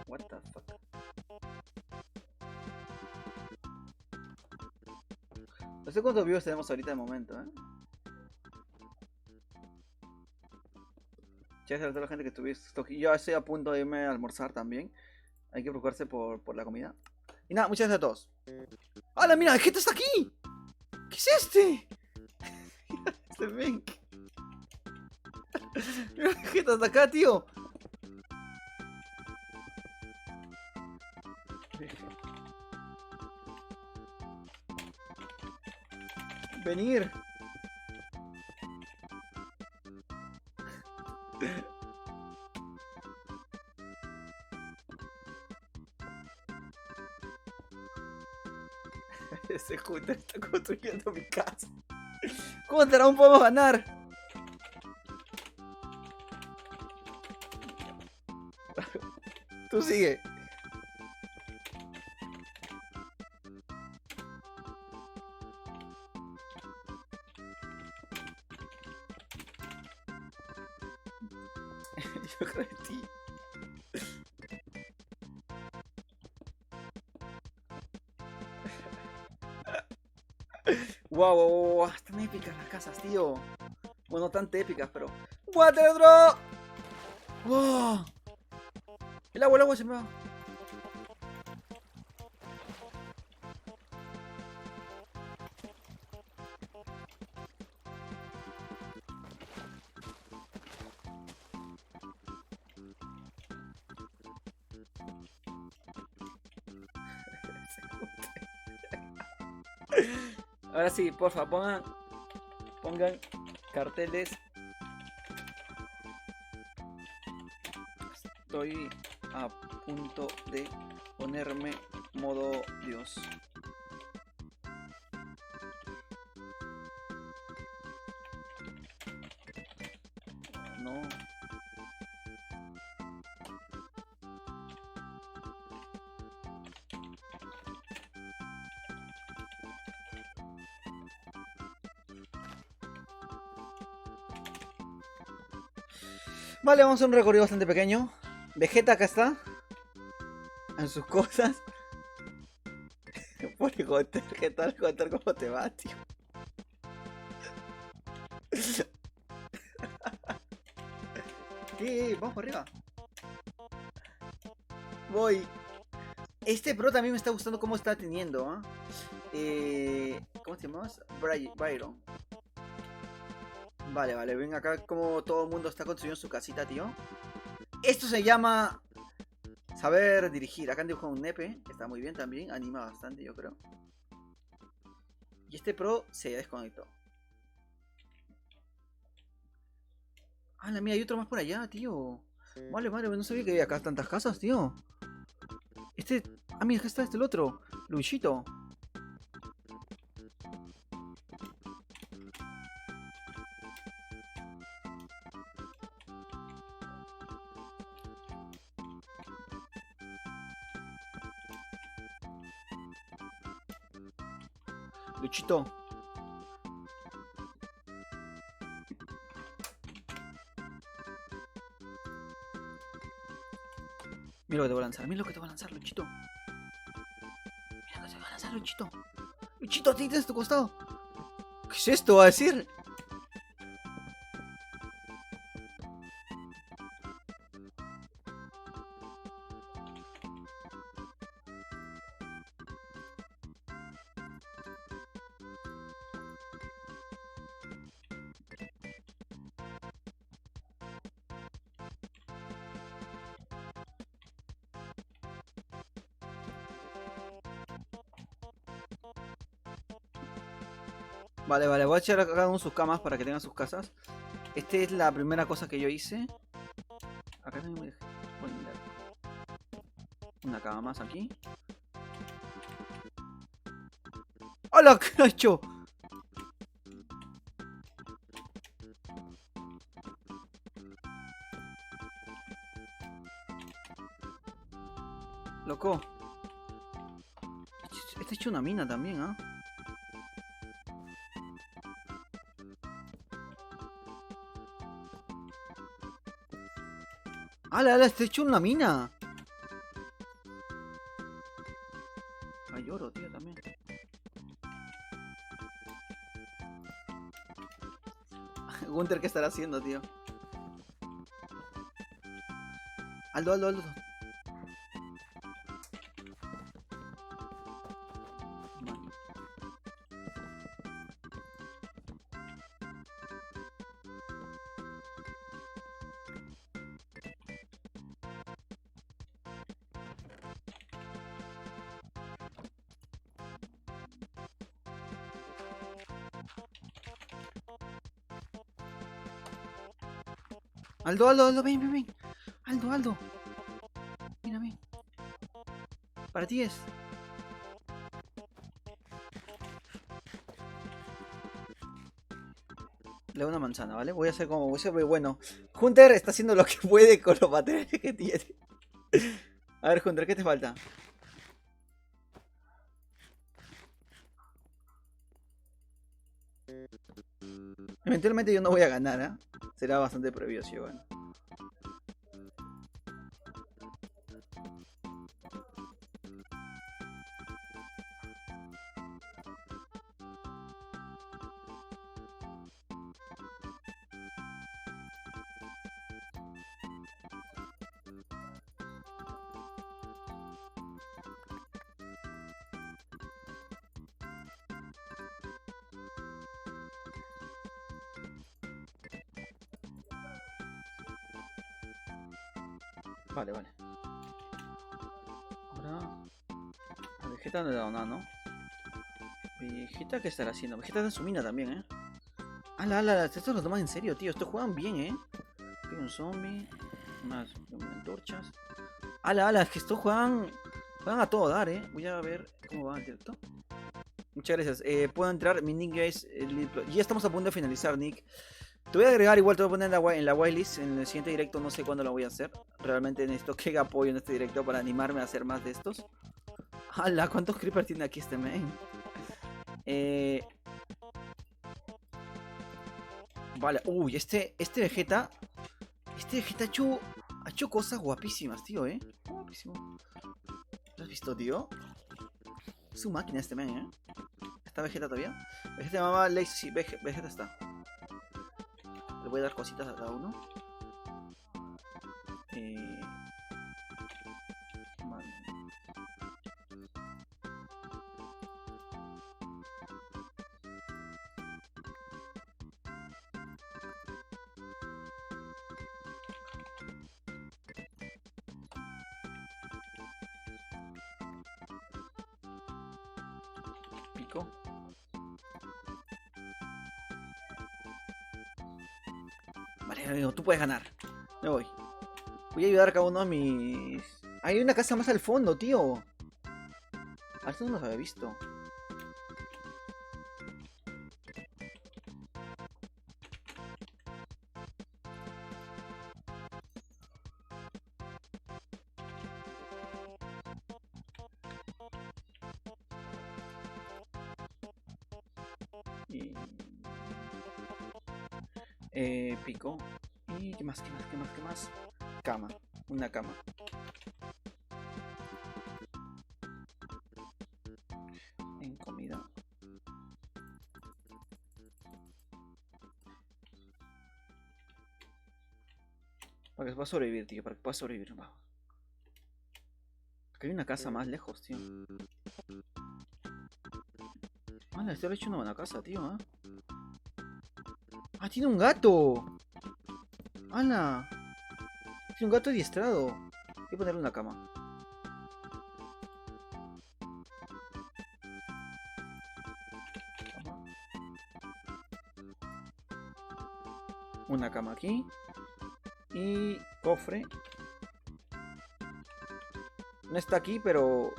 What the fuck. No sé cuántos views tenemos ahorita de momento, Muchas gracias a toda la gente que estuviste aquí. Yo estoy a punto de irme a almorzar también. Hay que preocuparse por la comida. Y nada, muchas gracias a todos. ¡Hala, mira! ¡El gente está aquí! ¿Qué es este? Este Mink. Mira, el gente está acá, tío. Venir. Ese Hunter está construyendo mi casa. Hunter, aún podemos ganar. Tú sigue. Yo creo en ti. Wow, están épicas las casas, tío. Bueno, tan épicas, pero. ¡Water drop! ¡Wow! El agua se me va. Ahora sí, porfa, pongan carteles. Estoy a punto de ponerme modo Dios. No. Vale, vamos a hacer un recorrido bastante pequeño. Vegeta acá está. En sus cosas. Pone Hunter, ¿qué tal Hunter? ¿Cómo te va, tío? Vamos por arriba. Voy. Este pro también me está gustando cómo está teniendo, ¿cómo te llamas? Byron. Vale, ven acá como todo el mundo está construyendo su casita, tío. Esto se llama saber dirigir. Acá han dibujado un nepe, que está muy bien también, anima bastante, yo creo. Y este pro se desconectó. Ah, la mía, hay otro más por allá, tío. Vale, no sabía que había acá tantas casas, tío. Mira, acá está el otro, Luisito. Luchito. Mira lo que te voy a lanzar, Luchito. Mira lo que te voy a lanzar, Luchito. Luchito, tienes tu costado. ¿Qué es esto? ¿Va a decir? Vale, voy a echar a cada uno sus camas para que tengan sus casas. Esta es la primera cosa que yo hice. Acá también me dejé poner una cama más aquí. ¡Hola, qué ha hecho! Loco. Este ha hecho una mina también, ¿ah? ¡Hala, este ha hecho una mina! Hay oro, tío, también. Gunter, ¿qué estará haciendo, tío? Aldo, Aldo, Aldo. Man. Aldo, Aldo, Aldo, ven, ven, ven. Aldo, Aldo. Mírame. Para ti es. Le doy una manzana, ¿vale? Voy a hacer como... Voy a ser muy bueno. Hunter está haciendo lo que puede con los materiales que tiene. A ver, Hunter, ¿qué te falta? Eventualmente yo no voy a ganar, ¿eh? Será bastante previo, sí, bueno. Vale, vale. Ahora... A Vegeta no le he dado nada, ¿no? Vegeta, ¿qué estará haciendo? Vegeta está en su mina también, ¿eh? Ala, ala, estos lo toman en serio, tío. Estos juegan bien, ¿eh? Hay un zombie. Más antorchas. Ala, ala, es que estos juegan... Juegan a todo dar, ¿eh? Voy a ver cómo va el directo. Muchas gracias. Puedo entrar, mi nick es... Ya estamos a punto de finalizar, Nick. Te voy a agregar, igual te voy a poner en la whitelist. En el siguiente directo no sé cuándo lo voy a hacer. Realmente necesito que haga apoyo en este directo para animarme a hacer más de estos. ¡Hala! ¿Cuántos creepers tiene aquí este main? Vale, uy, este Vegeta. Este Vegeta ha hecho cosas guapísimas, tío, Guapísimo. ¿Lo has visto, tío? Es su máquina este main, ¿Está Vegeta todavía? Vegeta mamá, Lazy, sí, Vegeta está. Le voy a dar cositas a cada uno. Vale. Pico. Vale, amigo, tú puedes ganar. Me voy. Voy a ayudar a cada uno de mis... Hay una casa más al fondo, tío. A esto no los había visto. Y... pico. ¿Y qué más? ¿Qué más? ¿Qué más? ¿Qué más? Cama. Una cama. En comida. Para que pueda sobrevivir, tío. Para que pueda sobrevivir. Vamos. Acá hay una casa más lejos, tío. Mala, este le he hecho una buena casa, tío, ¡Ah, tiene un gato! ¡Hala! Tiene un gato adiestrado. Voy a ponerle una cama. Una cama aquí. Y cofre. No está aquí, pero...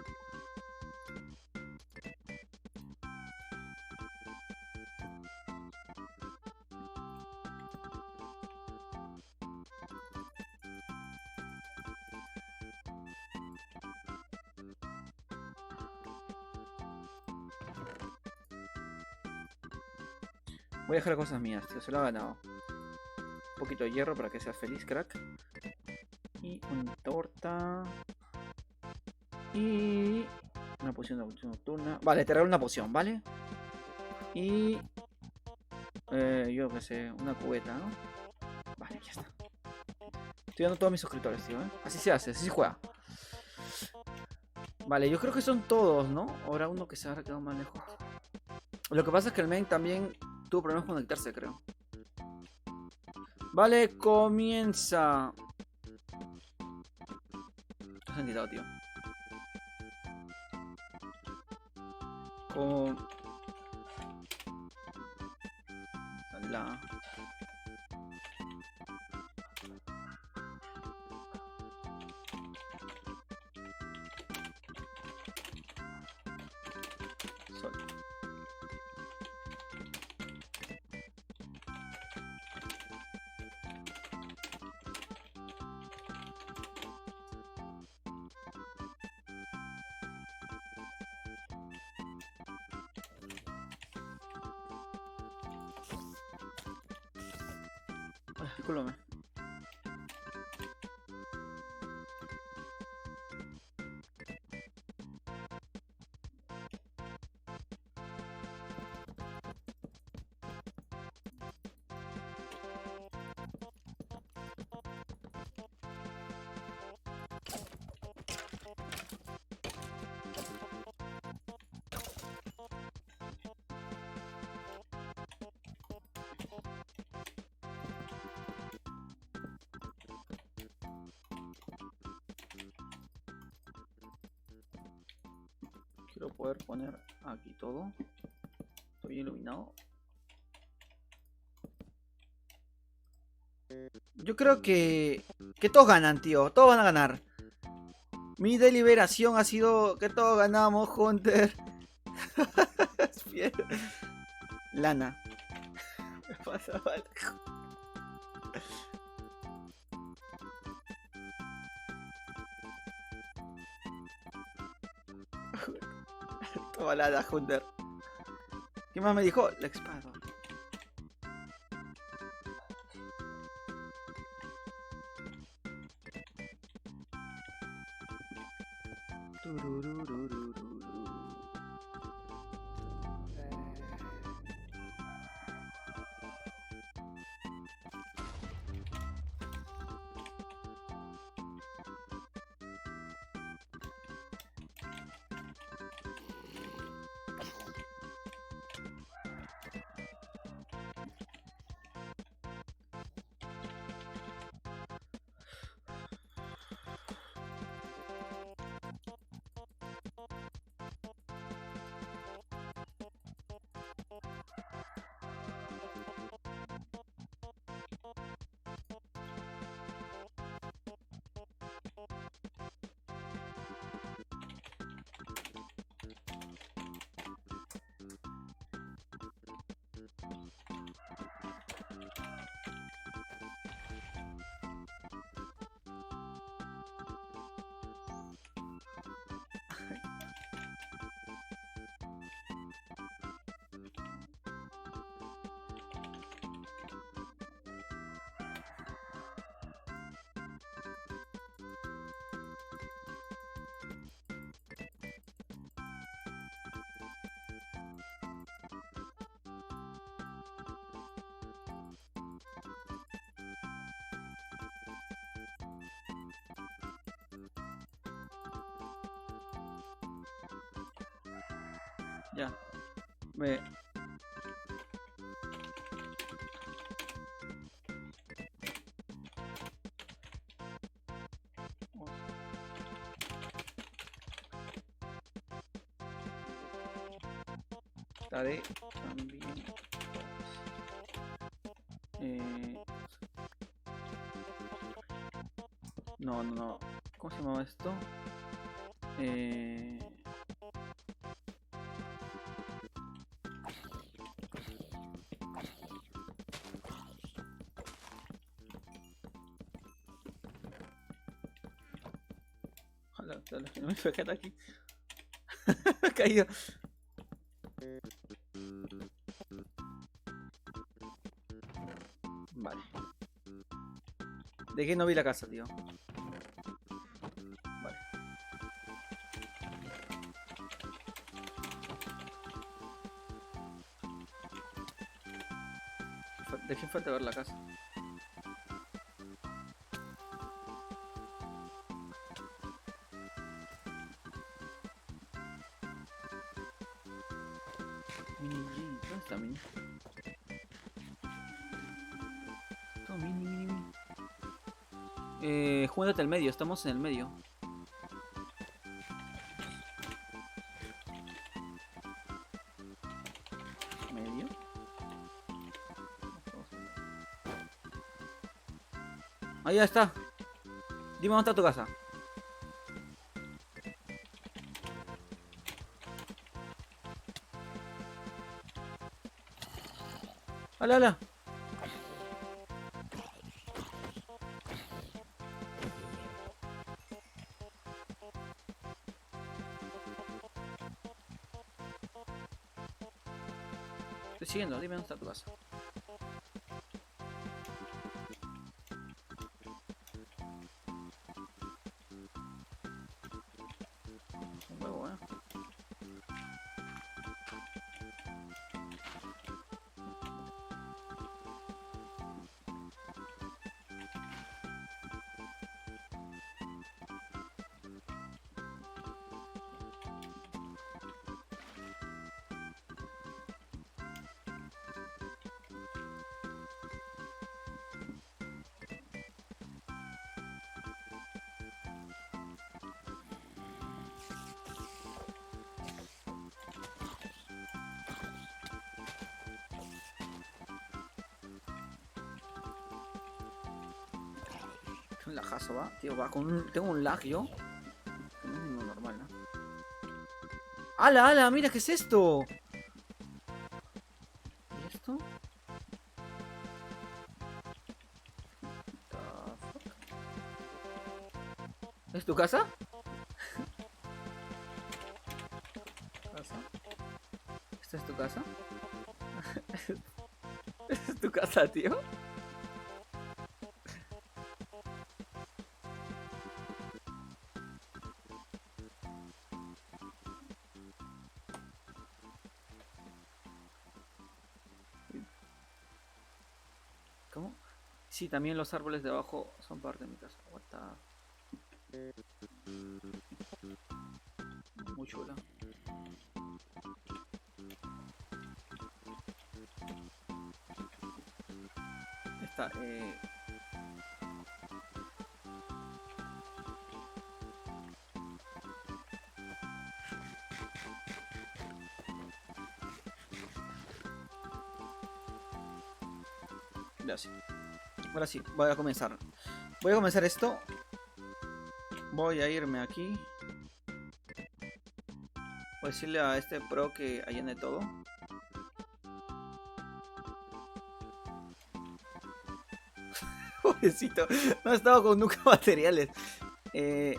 Voy a dejar cosas mías, tío. Se lo ha ganado. Un poquito de hierro para que seas feliz, crack. Y una torta. Y... una poción de evolución nocturna. Vale, te regalo una poción, ¿vale? Y... yo qué sé, una cubeta, ¿no? Vale, ya está. Estoy dando a todos mis suscriptores, tío, ¿eh? Así se hace, así se juega. Vale, yo creo que son todos, ¿no? Ahora uno que se habrá quedado más lejos. Lo que pasa es que el main también tuvo problemas con conectarse, creo. Vale, comienza. ¿Qué has sentido, tío? Con... La... Sol. Ay, discúlpame. Quiero poder poner aquí todo. Estoy iluminado. Yo creo que todos ganan, tío. Todos van a ganar. Mi deliberación ha sido que todos ganamos, Hunter. Lana. ¿Qué pasa, vale? Toma lana, Hunter. ¿Qué más me dijo? La espada. Ya. Me... Estaré también. No, no, no. ¿Cómo se llamaba esto? Ojalá, no me fue aquí. Me he caído. Vale. ¿De qué no vi la casa, tío? Vale. ¿De qué falta ver la casa? Júntate al medio, estamos en el medio. ¿Medio? Ahí ya está. Dime dónde está tu casa. Hala, hala. Estoy siguiendo, dime dónde está tu casa. Un huevo, Un lajazo, va. Tío, va con un... Tengo un lag yo. No, normal, ¿no? ¡Hala, hala! ¡Mira qué es esto! ¿Y esto? ¿Es tu casa? ¿Esta es tu casa? ¿Esta es tu casa, tío? ¿Cómo? Sí, también los árboles de abajo son parte de mi casa. What the... Muy chula. Esta, Gracias. Ahora sí, voy a comenzar. Voy a comenzar esto. Voy a irme aquí. Voy a decirle a este pro que allende todo. Pobrecito, no he estado con nunca materiales. Eh,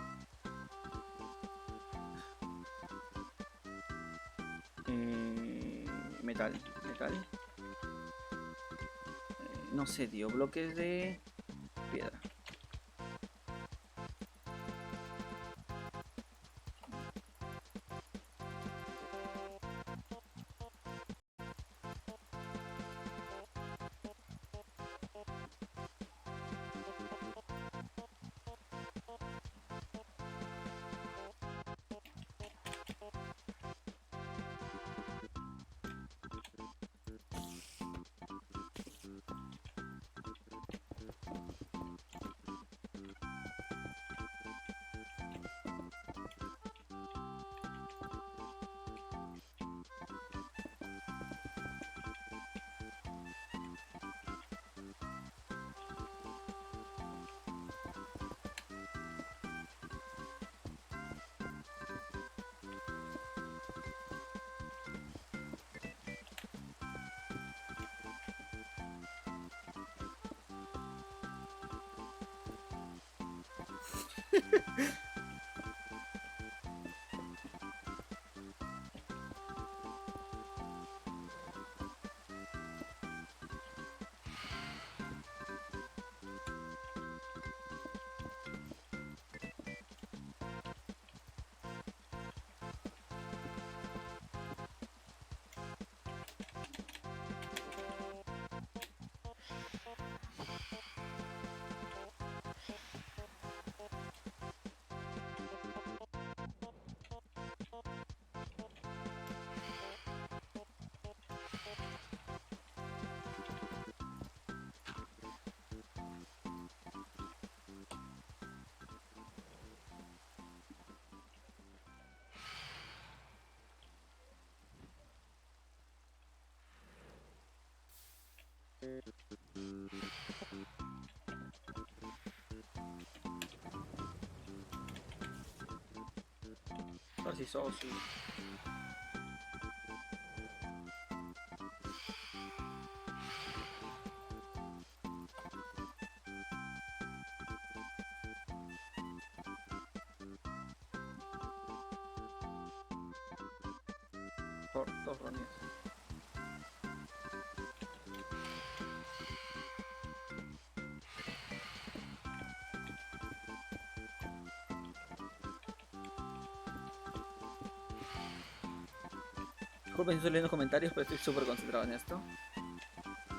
metal, metal. No sé, tío, bloques de piedra. ver si sos. Sí. Por 2 rondas. Disculpen si estoy leyendo comentarios, pero estoy súper concentrado en esto.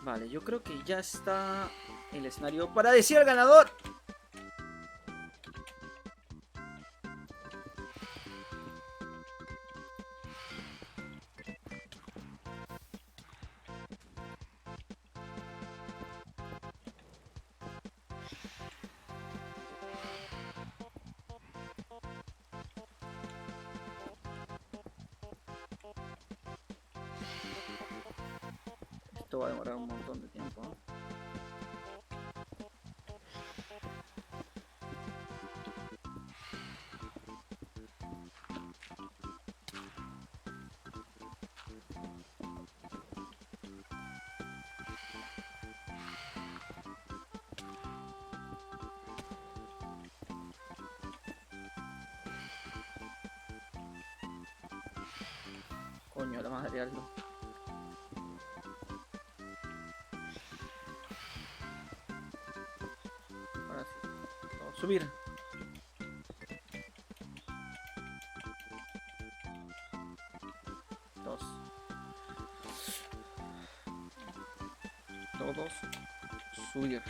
Vale, yo creo que ya está el escenario para decir al ganador. Esto va a demorar un montón de tiempo. Coño, la madre Aldo. Ahora sí. Vamos a subir. Dos. Todos. Subir.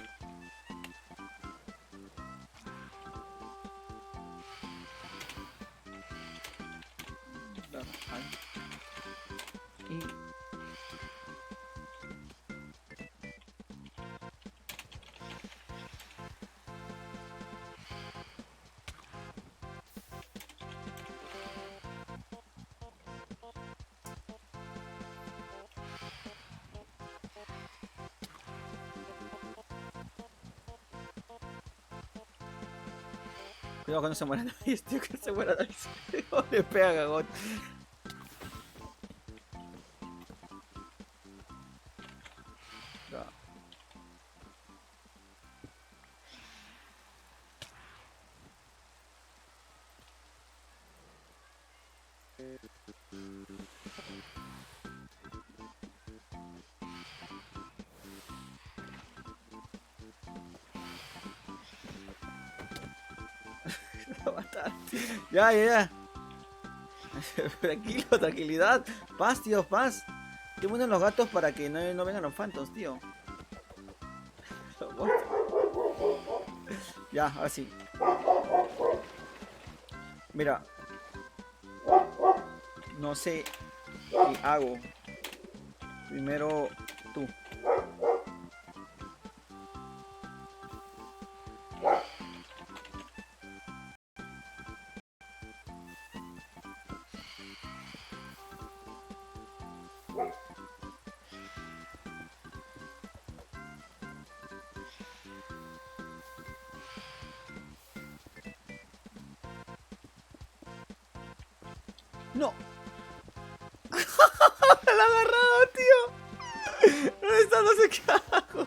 Ahí. Y cuidado que no se muera nadie, tío, que se muera nadie. Le pega a Gagot. Ya. Lo va a matar. Ya, ya, ya. Tranquilo, tranquilidad. Paz, tío, paz. ¿Qué ponen los gatos para que no vengan los phantoms, tío? Ya, ahora sí. Mira. No sé qué hago. Primero tú. ¡No! ¡La ha agarrado, tío! ¿Dónde está? No sé qué hago.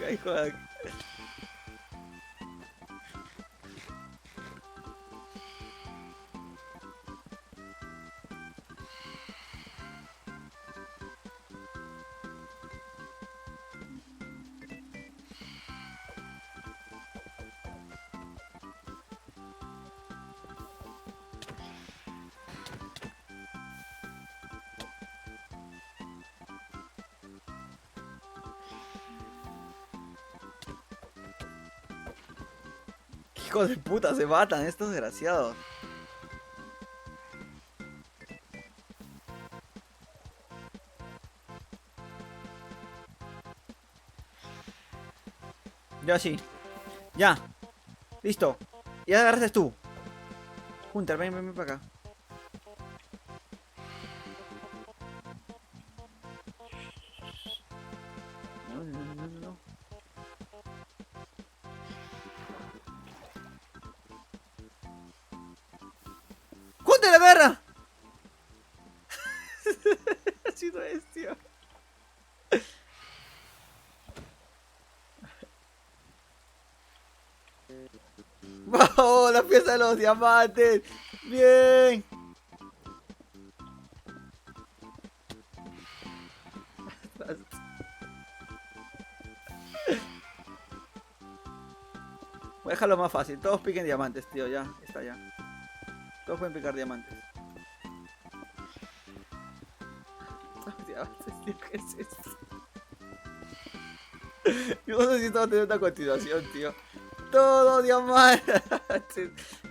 Ay, joder. Hijos de puta, se matan estos desgraciados. Ya sí. Ya. Listo. Ya agarraste tú. Hunter, ven para acá. No. ¡Hunter, la agarra! Así no es, tío. ¡Wow! La pieza de los diamantes. Bien. Voy a dejarlo más fácil. Todos piquen diamantes, tío. Ya, está ya. Todos pueden picar diamantes. Diamantes, tío, ¿qué es esto? Yo no sé si estamos teniendo esta continuación, tío. Todo diamantes.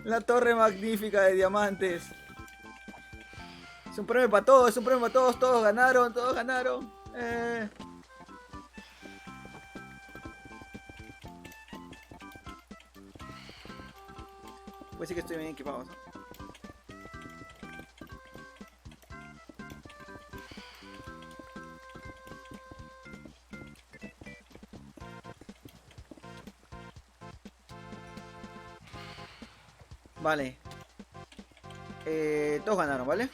La torre magnífica de diamantes. Es un premio para todos, es un premio para todos. Todos ganaron, todos ganaron. Pues sí que estoy bien equipado, ¿no? Vale. Todos ganaron, ¿vale?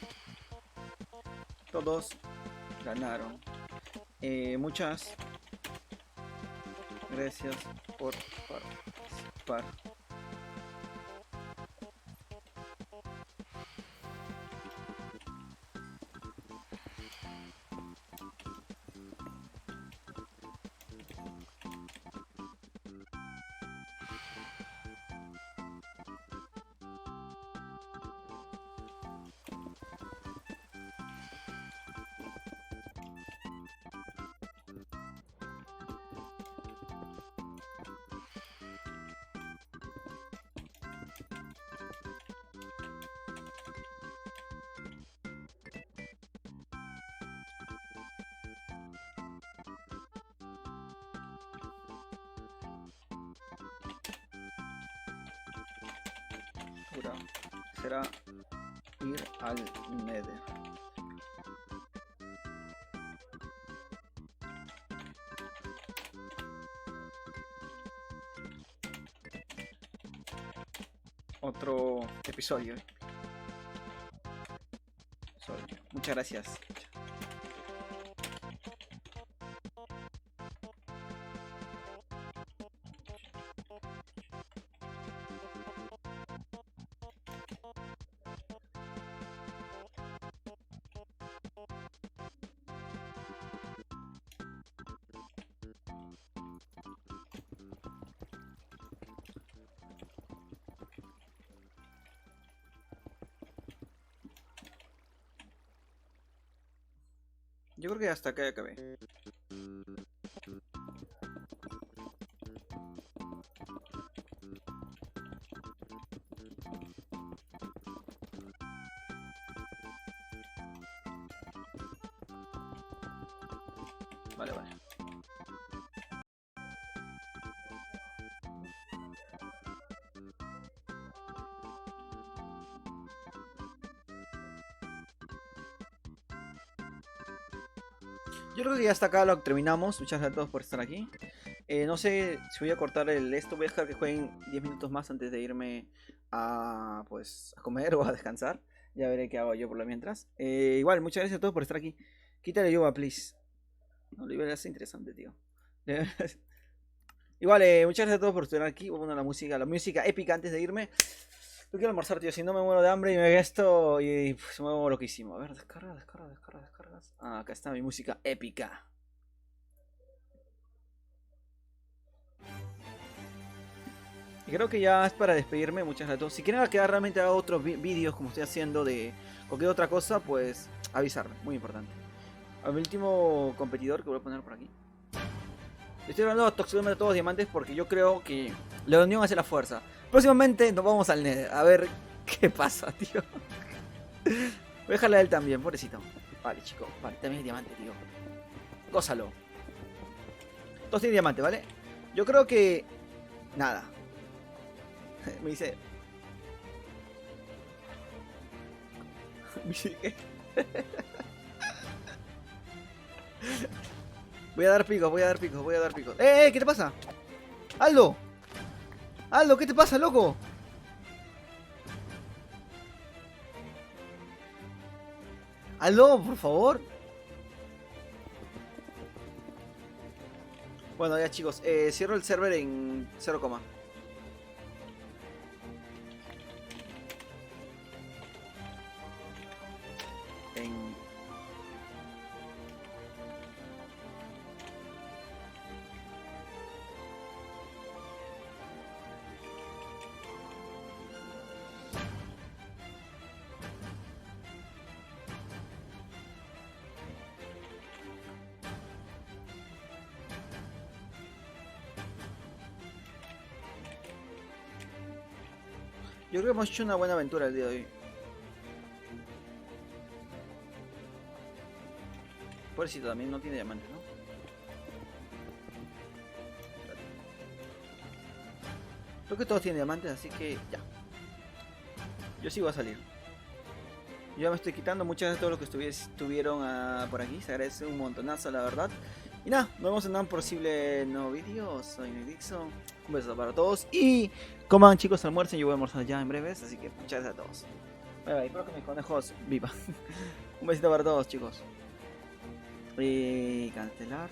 Todos ganaron. Muchas gracias por participar. Será ir al Nether. Otro episodio. Muchas gracias. Yo creo que hasta acá ya acabé. Vale. Yo creo que ya hasta acá lo terminamos. Muchas gracias a todos por estar aquí. No sé si voy a cortar esto. Voy a dejar que jueguen 10 minutos más antes de irme a comer o a descansar. Ya veré qué hago yo por lo mientras. Igual, muchas gracias a todos por estar aquí. Quítale yoga, please. No, lo iba a hacer interesante, tío. Igual, muchas gracias a todos por estar aquí. Voy a poner la música épica antes de irme. Yo quiero almorzar, tío. Si no me muero de hambre y me ve esto y se me muevo loquísimo. A ver, descargas. Ah, acá está mi música épica. Y creo que ya es para despedirme. Muchas gracias a todos. Si quieren quedar realmente a otros vídeos como estoy haciendo de cualquier otra cosa, pues avisarme. Muy importante. Al último competidor que voy a poner por aquí. Estoy hablando de todos diamantes porque yo creo que la unión hace la fuerza. Próximamente nos vamos al Nether. A ver qué pasa, tío. Voy a dejarle a él también, pobrecito. Vale, chico. Vale, también es diamante, tío. Gózalo. Todos tienen diamante, ¿vale? Yo creo que... Nada. Me dice... Me dice que... Voy a dar picos, voy a dar picos, voy a dar picos. ¿Qué te pasa? ¡Aldo! ¡Aldo, qué te pasa, loco! ¡Aldo, por favor! Bueno, ya chicos, cierro el server en 0, en... Yo creo que hemos hecho una buena aventura el día de hoy. Pobrecito también no tiene diamantes, ¿no? Creo que todos tienen diamantes, así que ya. Yo sí voy a salir. Yo ya me estoy quitando. Muchas gracias a todos los que estuvieron por aquí. Se agradece un montonazo, la verdad. Y nada, nos vemos en un posible nuevo vídeo. Soy Dixon. Un beso para todos. Y coman, chicos, almuercen. Yo voy a almorzar ya en breves. Así que muchas gracias a todos. Bye bye. Espero que mis conejos vivan. Un besito para todos, chicos. Y cancelar.